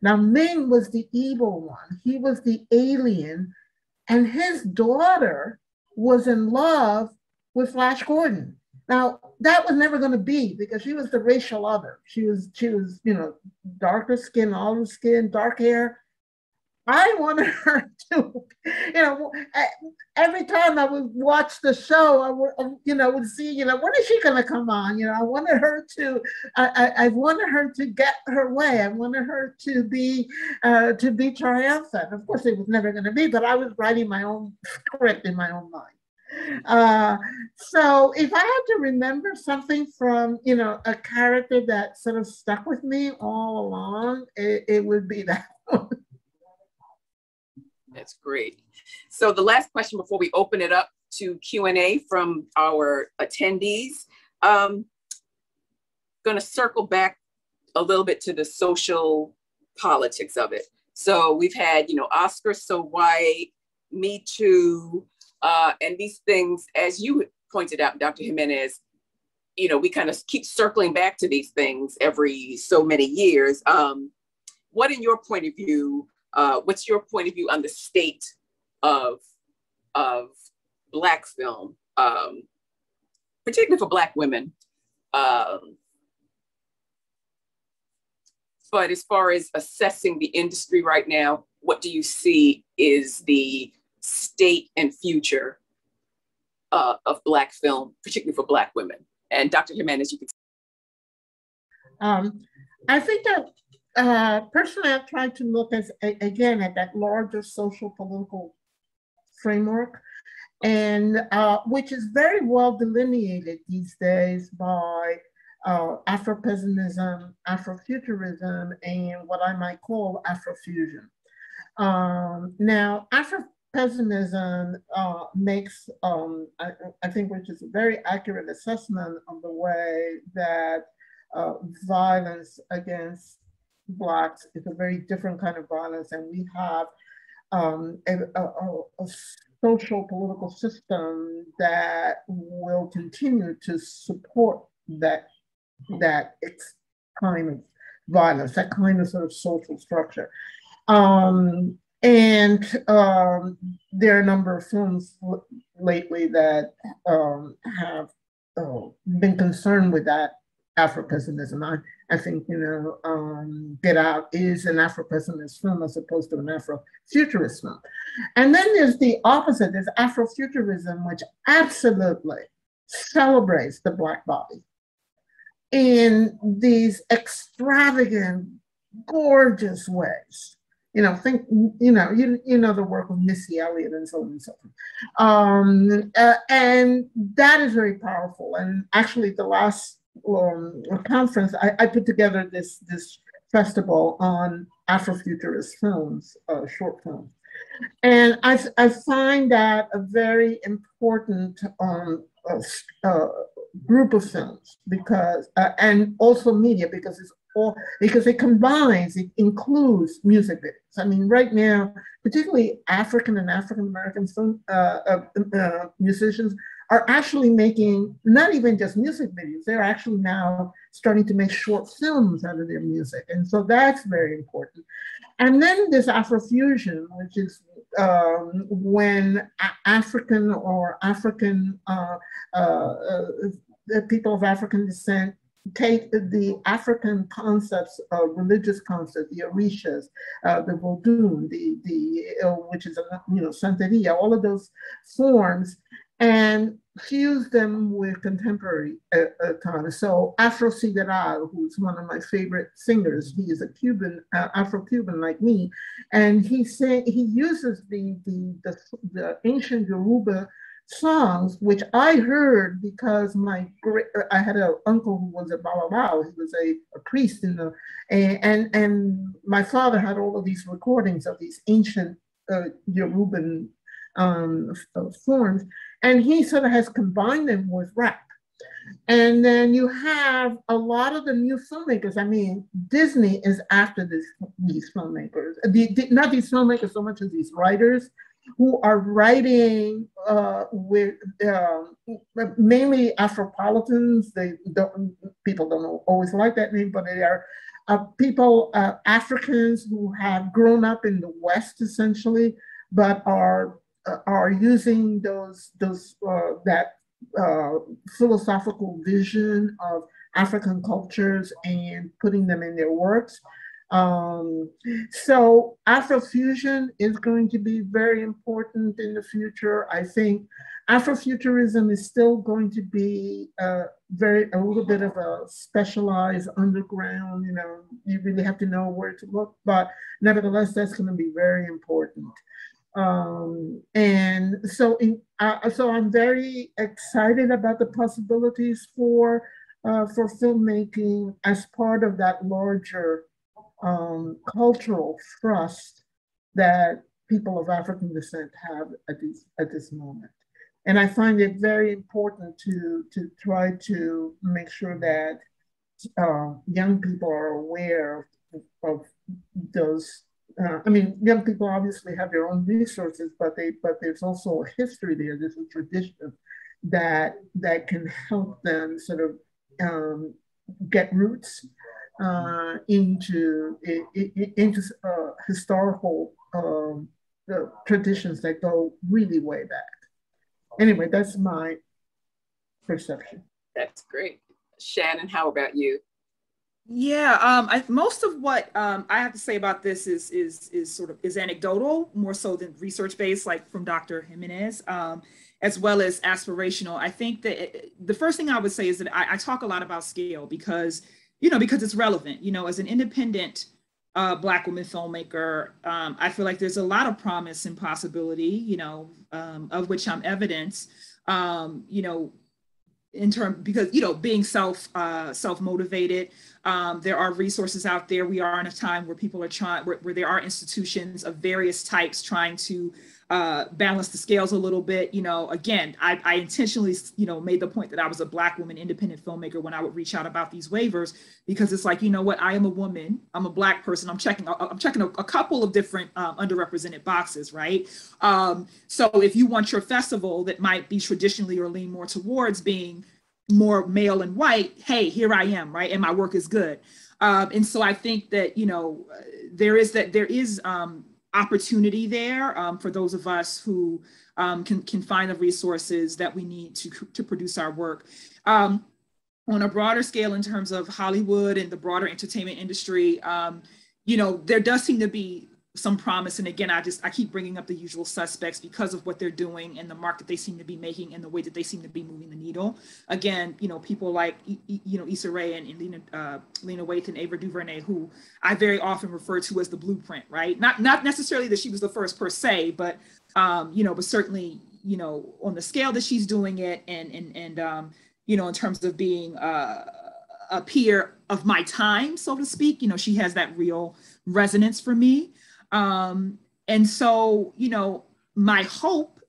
Now, Ming was the evil one. He was the alien, and his daughter was in love with Flash Gordon. Now, that was never going to be, because she was the racial other. She was, darker skin, olive skin, dark hair. I wanted her to, every time I would watch the show, I would see, when is she going to come on? I wanted her to, I wanted her to get her way. I wanted her to be triumphant. Of course, it was never going to be, but I was writing my own script in my own mind. So if I had to remember something from, a character that sort of stuck with me all along, it would be that one. That's great. So the last question before we open it up to Q&A from our attendees, going to circle back a little bit to the social politics of it. So we've had, Oscar So White, Me Too, and these things, as you pointed out, Dr. Jimenez, we kind of keep circling back to these things every so many years. What, in your point of view, what's your point of view on the state of Black film, particularly for Black women? But as far as assessing the industry right now, what do you see is the state and future of Black film, particularly for Black women? And Dr. Jimenez, you can. I think that personally, I've tried to look again at that larger social political framework, and which is very well delineated these days by Afro-pessimism, Afrofuturism, and what I might call Afrofusion. Now, Afro-pessimism makes, I think, which is a very accurate assessment of the way that violence against Blacks is a very different kind of violence, and we have a social political system that will continue to support that kind of violence, that kind of sort of social structure. And there are a number of films lately that have been concerned with that Afro-pessimism. I think, Get Out is an Afro-pessimist film as opposed to an Afro-futurist film. And then there's the opposite, there's Afrofuturism, which absolutely celebrates the Black body in these extravagant, gorgeous ways. Think, the work of Missy Elliott and so on and so forth. And that is very powerful. And actually the last conference, I put together this festival on Afrofuturist films, short films. And I find that a very important group of films because, and also media, because it's all, because it combines, it includes music videos. I mean, right now, particularly African and African American film musicians are actually making not even just music videos, they're actually now starting to make short films out of their music. And so that's very important. And then there's Afrofusion, which is when African or African people of African descent take the African concepts, religious concepts, the Orishas, the Vodun, which is Santeria, all of those forms, and fuse them with contemporary times. So Afro Sideral, who's one of my favorite singers, he is a Cuban, Afro-Cuban like me, and he uses the ancient Yoruba songs, which I heard because I had an uncle who was a Balabao. He was a priest and my father had all of these recordings of these ancient Yoruban forms, and he sort of has combined them with rap. And then you have a lot of the new filmmakers. I mean, Disney is after these filmmakers, not these filmmakers so much as these writers who are writing with mainly Afropolitans. People don't always like that name, but they are people, Africans who have grown up in the West essentially, but are using that philosophical vision of African cultures and putting them in their works. So Afrofusion is going to be very important in the future. I think Afrofuturism is still going to be a little bit of a specialized underground, you really have to know where to look, but nevertheless, that's going to be very important. And so I'm very excited about the possibilities for filmmaking as part of that larger cultural thrust that people of African descent have at this moment. And I find it very important to try to make sure that young people are aware of those. Young people obviously have their own resources, but there's also a history there. There's a tradition that can help them sort of get roots into historical traditions that go really way back. Anyway, that's my perception. That's great. Shannon, how about you? Yeah, most of what I have to say about this is anecdotal, more so than research based, like from Dr. Jimenez, as well as aspirational. I think that the first thing I would say is that I talk a lot about scale because it's relevant. As an independent Black woman filmmaker, I feel like there's a lot of promise and possibility, of which I'm evidence, in terms, because, being self-motivated, there are resources out there. We are in a time where people are trying, where there are institutions of various types trying to balance the scales a little bit. Again, I intentionally, made the point that I was a Black woman independent filmmaker when I would reach out about these waivers, because it's like, I am a woman, I'm a Black person, I'm checking a couple of different underrepresented boxes, right? So if you want your festival that might be traditionally or lean more towards being more male and white, hey, here I am, right? And my work is good. And so I think that, there is opportunity there for those of us who can find the resources that we need to produce our work. On a broader scale, in terms of Hollywood and the broader entertainment industry, there does seem to be some promise. And again, I keep bringing up the usual suspects because of what they're doing and the mark that they seem to be making and the way that they seem to be moving the needle. Again, people like, Issa Rae and Lena Waithe and Ava DuVernay, who I very often refer to as the blueprint, right? Not necessarily that she was the first per se, but, but certainly, on the scale that she's doing it and in terms of being a peer of my time, so to speak, she has that real resonance for me. And so, you know, my hope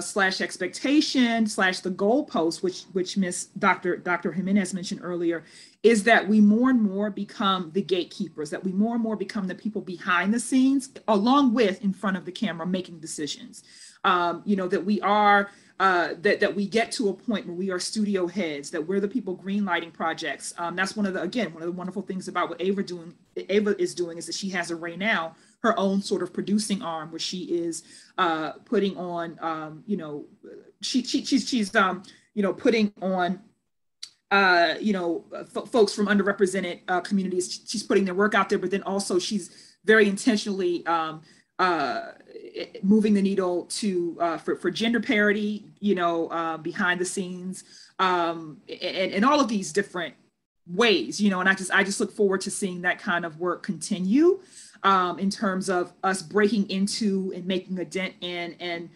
slash expectation slash the goalpost, which Miss Dr. Jimenez mentioned earlier, is that we more and more become the gatekeepers, that we more and more become the people behind the scenes, along with in front of the camera making decisions. You know, that we are, that we get to a point where we are studio heads, that we're the people greenlighting projects. That's one of the wonderful things about what Ava is doing is that she has right now her own sort of producing arm where she is putting on, you know, she's you know, putting on, you know, folks from underrepresented communities. She's putting their work out there, but then also she's very intentionally moving the needle to for gender parity, you know, behind the scenes, and all of these different ways, you know, and I just look forward to seeing that kind of work continue in terms of us breaking into and making a dent in and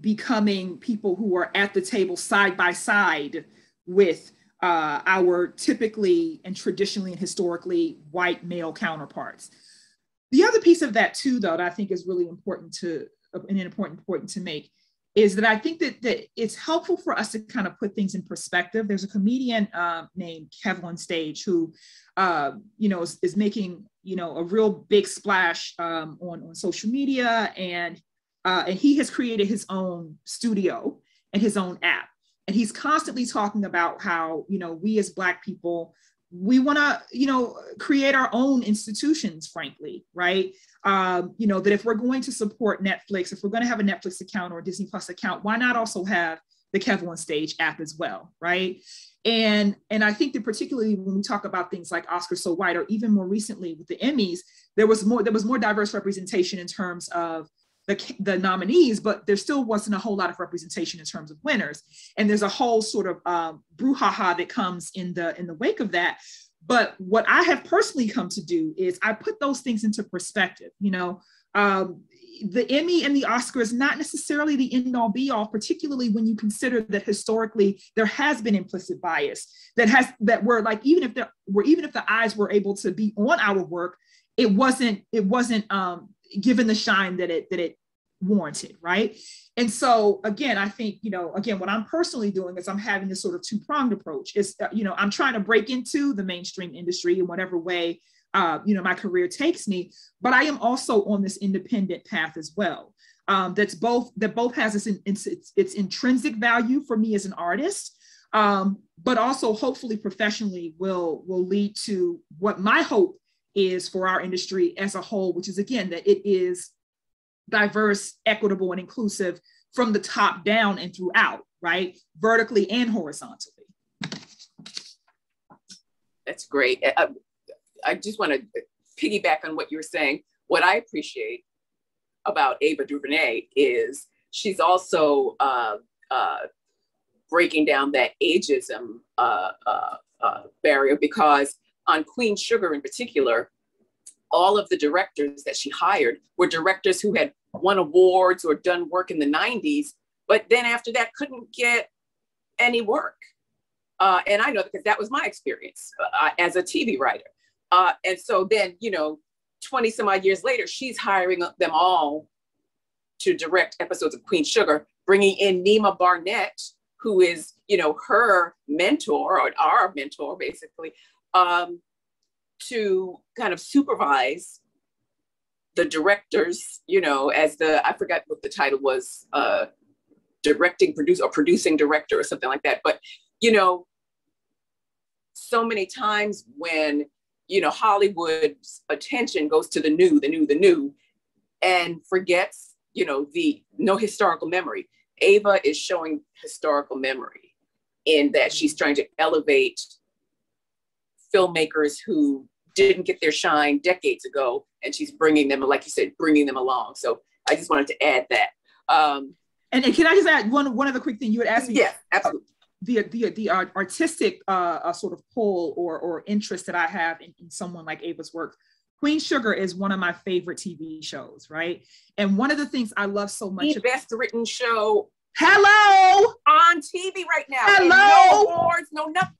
becoming people who are at the table side by side with our typically and traditionally and historically white male counterparts. The other piece of that too, though, that I think is really important to make is that I think that it's helpful for us to kind of put things in perspective. There's a comedian named Kevin on Stage who, you know, is making, you know, a real big splash on social media, and he has created his own studio and his own app, and he's constantly talking about how, you know, we as Black people, we want to, you know, create our own institutions, frankly, right? You know, that if we're going to support Netflix, if we're going to have a Netflix account or a Disney Plus account, why not also have the Kevin on Stage app as well, right? And I think that particularly when we talk about things like Oscars So White, or even more recently with the Emmys, there was more diverse representation in terms of the nominees, but there still wasn't a whole lot of representation in terms of winners. And there's a whole sort of brouhaha that comes in the wake of that. But what I have personally come to do is I put those things into perspective. You know, the Emmy and the Oscar is not necessarily the end all be all, particularly when you consider that historically there has been implicit bias that were like, even if the eyes were able to be on our work, it wasn't given the shine that it warranted, right? And so again, I think, you know, again, what I'm personally doing is I'm having this sort of two-pronged approach. Is, you know, I'm trying to break into the mainstream industry in whatever way, you know, my career takes me, but I am also on this independent path as well. That both has its intrinsic value for me as an artist, but also hopefully professionally will lead to what my hope is for our industry as a whole, which is, again, that it is diverse, equitable, and inclusive from the top down and throughout, right? Vertically and horizontally. That's great. I just want to piggyback on what you were saying. What I appreciate about Ava DuVernay is she's also breaking down that ageism barrier, because on Queen Sugar in particular, all of the directors that she hired were directors who had won awards or done work in the 90s, but then after that couldn't get any work. And I know because that was my experience as a TV writer. And so then, you know, 20 some odd years later, she's hiring them all to direct episodes of Queen Sugar, bringing in Nima Barnett, who is, you know, her mentor, or our mentor basically, to kind of supervise the directors, you know, as I forgot what the title was, directing producer or producing director or something like that. But, you know, so many times when, you know, Hollywood's attention goes to the new, and forgets, you know, no historical memory. Ava is showing historical memory in that she's trying to elevate filmmakers who didn't get their shine decades ago, and she's bringing them, like you said, bringing them along. So I just wanted to add that. And can I just add one other quick thing? You had asked me. Yeah, absolutely. The artistic sort of pull or interest that I have in someone like Ava's work. Queen Sugar is one of my favorite TV shows, right? And one of the things I love so much— the best written show. Hello! On TV right now. Hello! No awards, no nothing.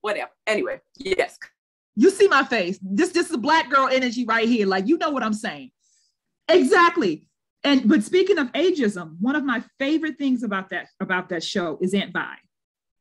Whatever. Anyway, yes. You see my face. This is Black girl energy right here. Like, you know what I'm saying. Exactly. But speaking of ageism, one of my favorite things about that show is Aunt Vi.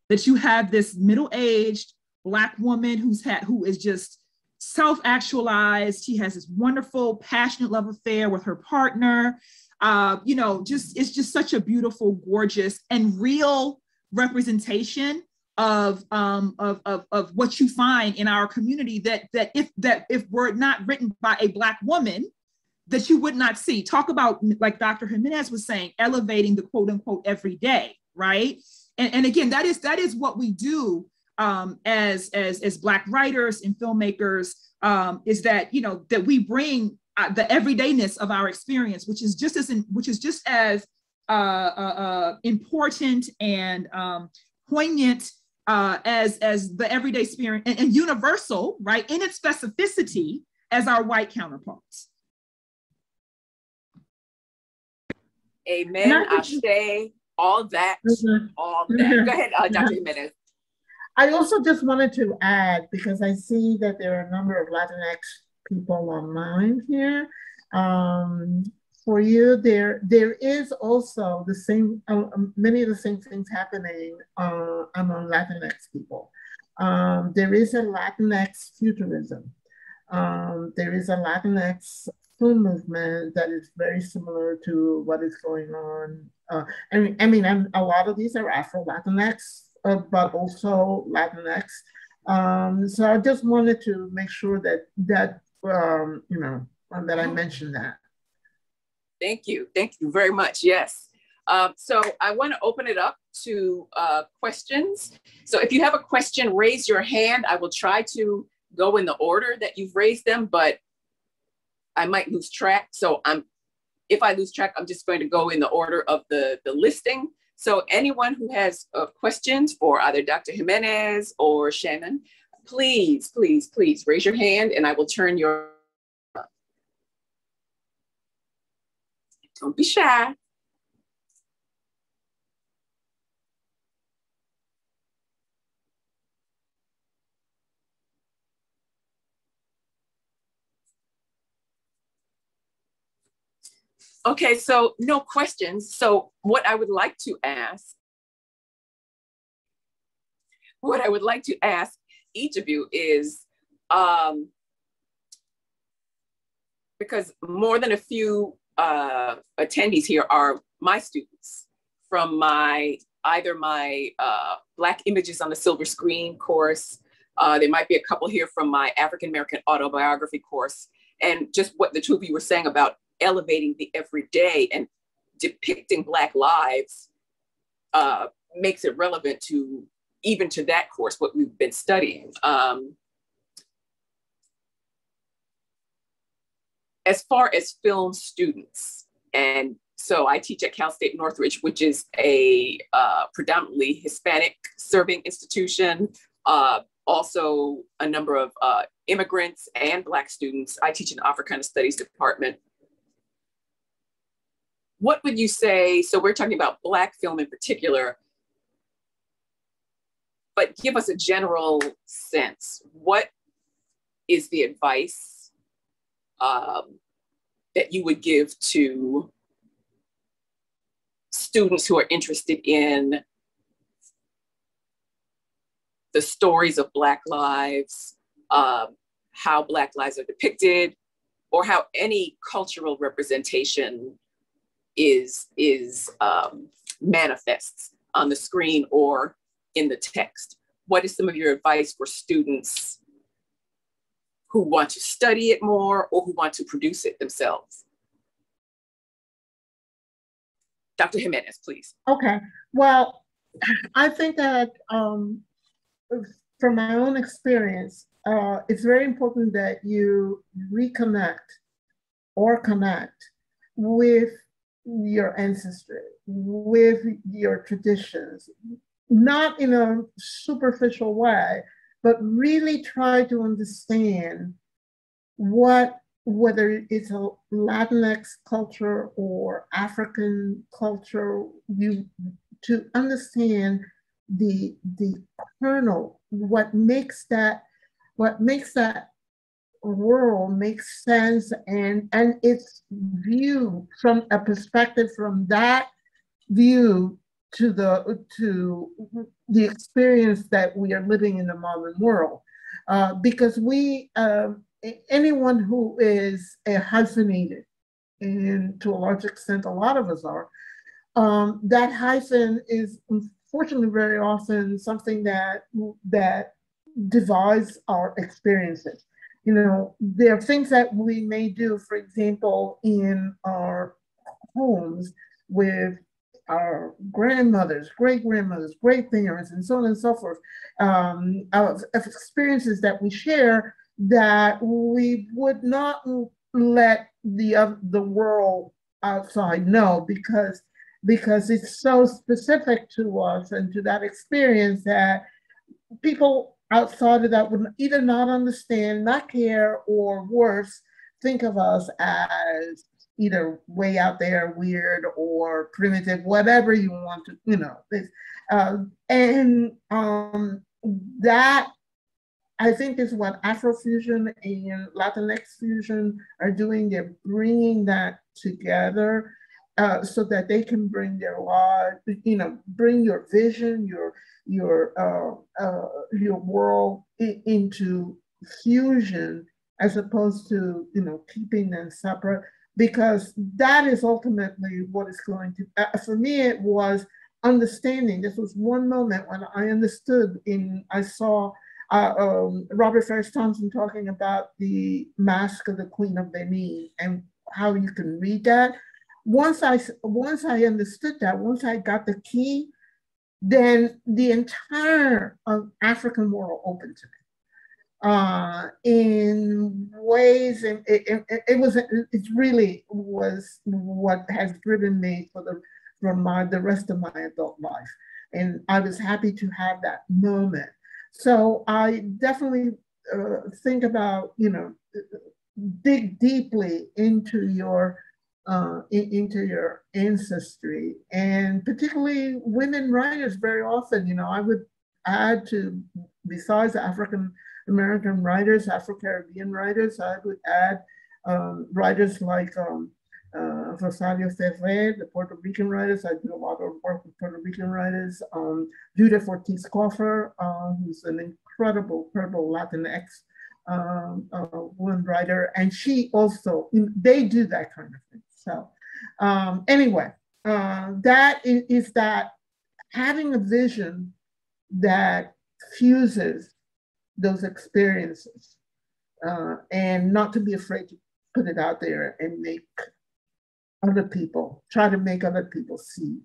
That you have this middle-aged Black woman who is just self-actualized. She has this wonderful, passionate love affair with her partner. It's just such a beautiful, gorgeous, and real representation of what you find in our community that if were not written by a Black woman, that you would not see. Talk about, like Dr. Jimenez was saying, elevating the quote unquote everyday, right? And again, that is what we do as Black writers and filmmakers, is that, that we bring the everydayness of our experience, which is just as important and poignant as the everyday experience, and universal, right, in its specificity as our white counterparts. Amen. Ashe. All that. All that. Go ahead, Dr. Jimenez. I also just wanted to add, because I see that there are a number of Latinx people online here. For you, there is also the same, many of the same things happening among Latinx people. There is a Latinx futurism. There is a Latinx film movement that is very similar to what is going on. And a lot of these are Afro-Latinx, but also Latinx. So I just wanted to make sure that I mentioned that. Thank you very much. Yes. So I want to open it up to questions. So if you have a question, raise your hand. I will try to go in the order that you've raised them, but I might lose track. So if I lose track, I'm just going to go in the order of the listing. So anyone who has questions for either Dr. Jimenez or Shannon, please raise your hand and I will turn your, don't be shy. Okay, so no questions. So what I would like to ask each of you is, because more than a few attendees here are my students from either my Black Images on the Silver Screen course. There might be a couple here from my African American autobiography course. And just what the two of you were saying about elevating the everyday and depicting Black lives makes it relevant to even to that course, what we've been studying. As far as film students, and so I teach at Cal State Northridge, which is a predominantly Hispanic serving institution, also a number of immigrants and Black students. I teach in the Africana Studies department. What would you say, so we're talking about Black film in particular, but give us a general sense. What is the advice that you would give to students who are interested in the stories of Black lives, how Black lives are depicted, or how any cultural representation is manifests on the screen or in the text? What is some of your advice for students who want to study it more or who want to produce it themselves? Dr. Jimenez, please. Okay, well, I think that from my own experience, it's very important that you reconnect or connect with your ancestry, with your traditions, not in a superficial way, but really try to understand whether it's a Latinx culture or African culture, to understand the kernel, what makes that world makes sense, and it's viewed from a perspective from that view to the experience that we are living in the modern world. Because anyone who is a hyphenated, and to a large extent, a lot of us are, that hyphen is unfortunately very often something that divides our experiences. You know, there are things that we may do, for example, in our homes with our grandmothers, great-grandmothers, great-parents, and so on and so forth, of experiences that we share that we would not let the world outside know, because it's so specific to us and to that experience that people outside of that would either not understand, not care, or worse, think of us as either way out there, weird, or primitive, whatever you want to, you know. That, I think, is what Afrofusion and Latinx fusion are doing. They're bringing that together so that they can bring their lives, you know, bring your vision, your world into fusion, as opposed to, you know, keeping them separate, because that is ultimately what is going to, for me, it was understanding. This was one moment when I understood, I saw Robert Farris Thompson talking about the Mask of the Queen of Benin and how you can read that. Once I understood that, once I got the key, then the entire African world opened to me in ways. It really was what has driven me for the rest of my adult life, and I was happy to have that moment. So I definitely think about, you know, dig deeply into your ancestry, and particularly women writers. Very often, you know, I would add to, besides African American writers, Afro-Caribbean writers, I would add writers like Rosario Ferrer, the Puerto Rican writers. I do a lot of work with Puerto Rican writers. Judith Ortiz Coffer, who's an incredible Latinx woman writer, and she also, they do that kind of thing. So anyway, that is that having a vision that fuses those experiences, and not to be afraid to put it out there and try to make other people see.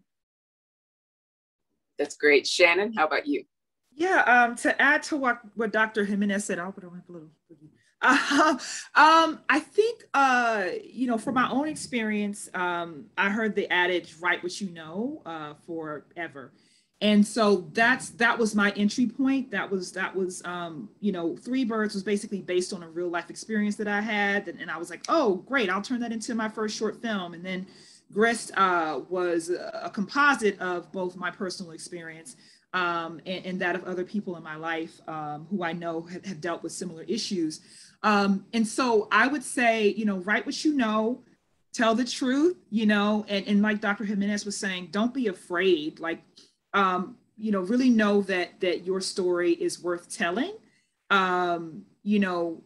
That's great. Shannon, how about you? Yeah, to add to what Dr. Jimenez said, I'll put on a little. I think, you know, from my own experience, I heard the adage, write what you know, forever. And so that was my entry point. That was you know, Three Birds was basically based on a real life experience that I had. And I was like, oh, great, I'll turn that into my first short film. And then Grist was a composite of both my personal experience and that of other people in my life who I know have dealt with similar issues. And so I would say, you know, write what you know, tell the truth, you know, and like Dr. Jimenez was saying, don't be afraid. Like, you know, really know that your story is worth telling. You know,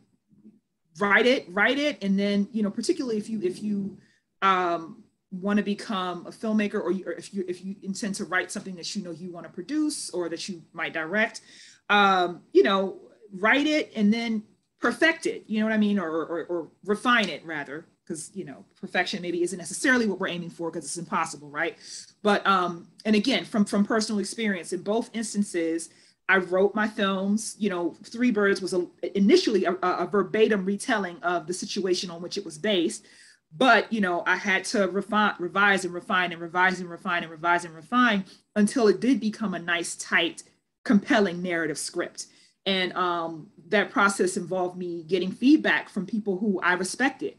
write it, and then, you know, particularly if you want to become a filmmaker, or if you intend to write something that you know you want to produce or that you might direct, you know, write it and then perfect it. You know what I mean, or refine it rather. Because, you know, perfection maybe isn't necessarily what we're aiming for, because it's impossible, right? But and again, from personal experience, in both instances, I wrote my films. You know, Three Birds was initially a verbatim retelling of the situation on which it was based, but, you know, I had to revise and refine until it did become a nice, tight, compelling narrative script. And that process involved me getting feedback from people who I respected.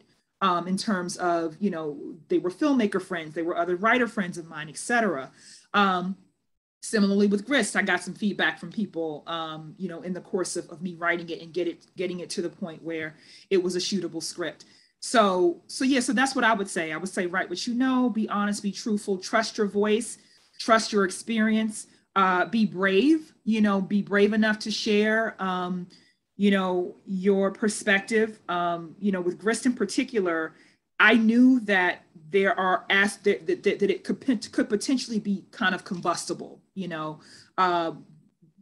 In terms of, you know, they were filmmaker friends, they were other writer friends of mine, etc. Similarly with Grist, I got some feedback from people, you know, in the course of me writing it and getting it to the point where it was a shootable script. So yeah, so that's what I would say. I would say, write what you know, be honest, be truthful, trust your voice, trust your experience, be brave, you know, be brave enough to share, you know, your perspective. You know, with Grist in particular, I knew that there are that it could potentially be kind of combustible. You know,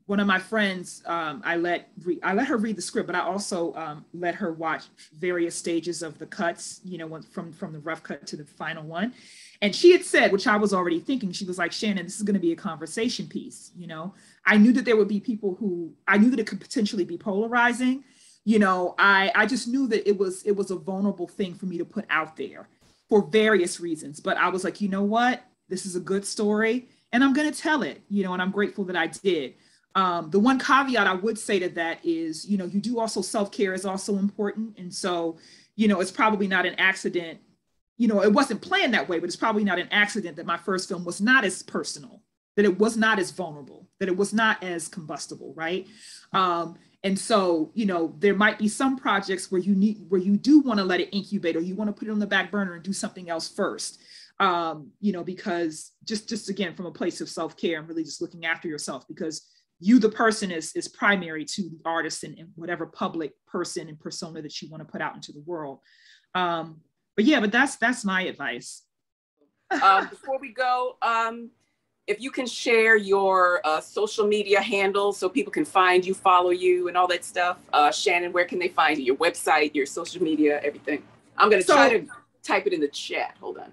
one of my friends, I let her read the script, but I also let her watch various stages of the cuts. You know, from the rough cut to the final one, and she had said, which I was already thinking, she was like, Shannon, this is going to be a conversation piece. You know, I knew that there would be people who I knew that it could potentially be polarizing. You know, I just knew that it was a vulnerable thing for me to put out there for various reasons. But I was like, you know what? This is a good story and I'm going to tell it, you know, and I'm grateful that I did. The one caveat I would say to that is, you know, you do also self-care is also important. And so, you know, it's probably not an accident, you know, it wasn't planned that way, but it's probably not an accident that my first film was not as personal, that it was not as vulnerable, that it was not as combustible, right? And so, you know, there might be some projects where you do want to let it incubate, or you want to put it on the back burner and do something else first. You know, because just again, from a place of self-care and really just looking after yourself, because you, the person, is primary to the artist and whatever public person and persona that you want to put out into the world. But yeah, but that's my advice. Before we go, if you can share your social media handles so people can find you, follow you, and all that stuff. Shannon, where can they find you? Your website, your social media, everything. I'm going to try to type it in the chat. Hold on.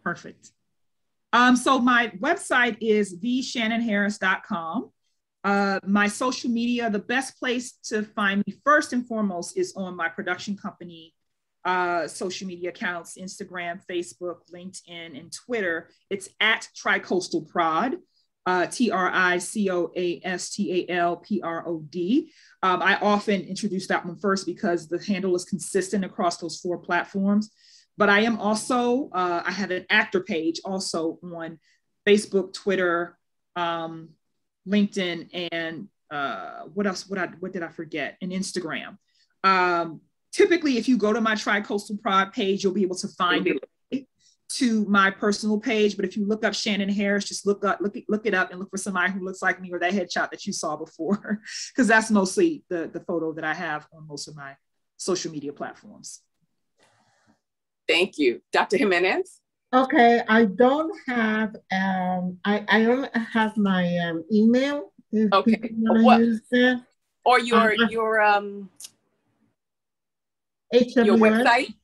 Perfect. So my website is theshannonharris.com. My social media, the best place to find me first and foremost is on my production company social media accounts, Instagram, Facebook, LinkedIn, and Twitter. It's at Tricoastal Prod, TRICOASTALPROD. I often introduce that one first because the handle is consistent across those 4 platforms. But I am also, I have an actor page also on Facebook, Twitter, LinkedIn, and what else? What did I forget? And Instagram. Typically, if you go to my Tricoastal Prod page, you'll be able to find it to my personal page. But if you look up Shannon Harris, just look it up and look for somebody who looks like me, or that headshot that you saw before, because that's mostly the photo that I have on most of my social media platforms. Thank you. Dr. Jimenez? Okay, I don't have, I don't have my email. Okay. What? Use that. Or your website?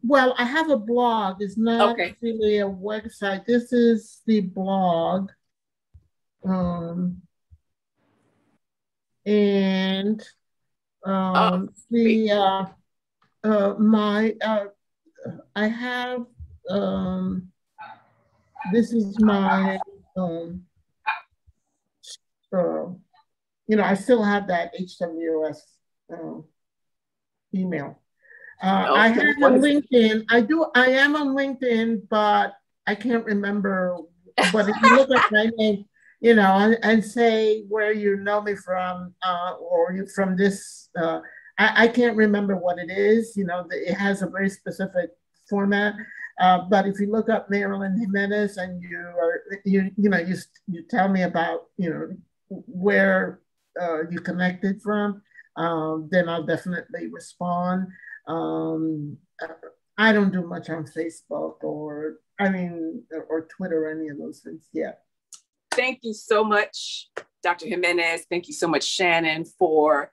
Well, I have a blog. It's not really a website. This is the blog. I have, this is my, you know, I still have that HWS email. I have on LinkedIn. I am on LinkedIn, but I can't remember. But if you look at my name, you know, and say where you know me from, or you from this, I can't remember what it is. You know, it has a very specific format. But if you look up Marilyn Jimenez and you tell me about, you know, where you connected from, then I'll definitely respond. I don't do much on Facebook or Twitter or any of those things yet. Thank you so much, Dr. Jimenez. Thank you so much, Shannon, for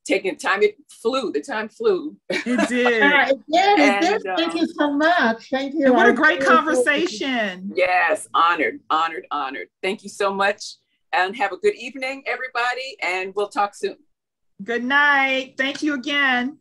taking time. It flew. The time flew. It did. It did. Thank you so much. Thank you. And what a great conversation. Yes, honored. Thank you so much. And have a good evening, everybody. And we'll talk soon. Good night. Thank you again.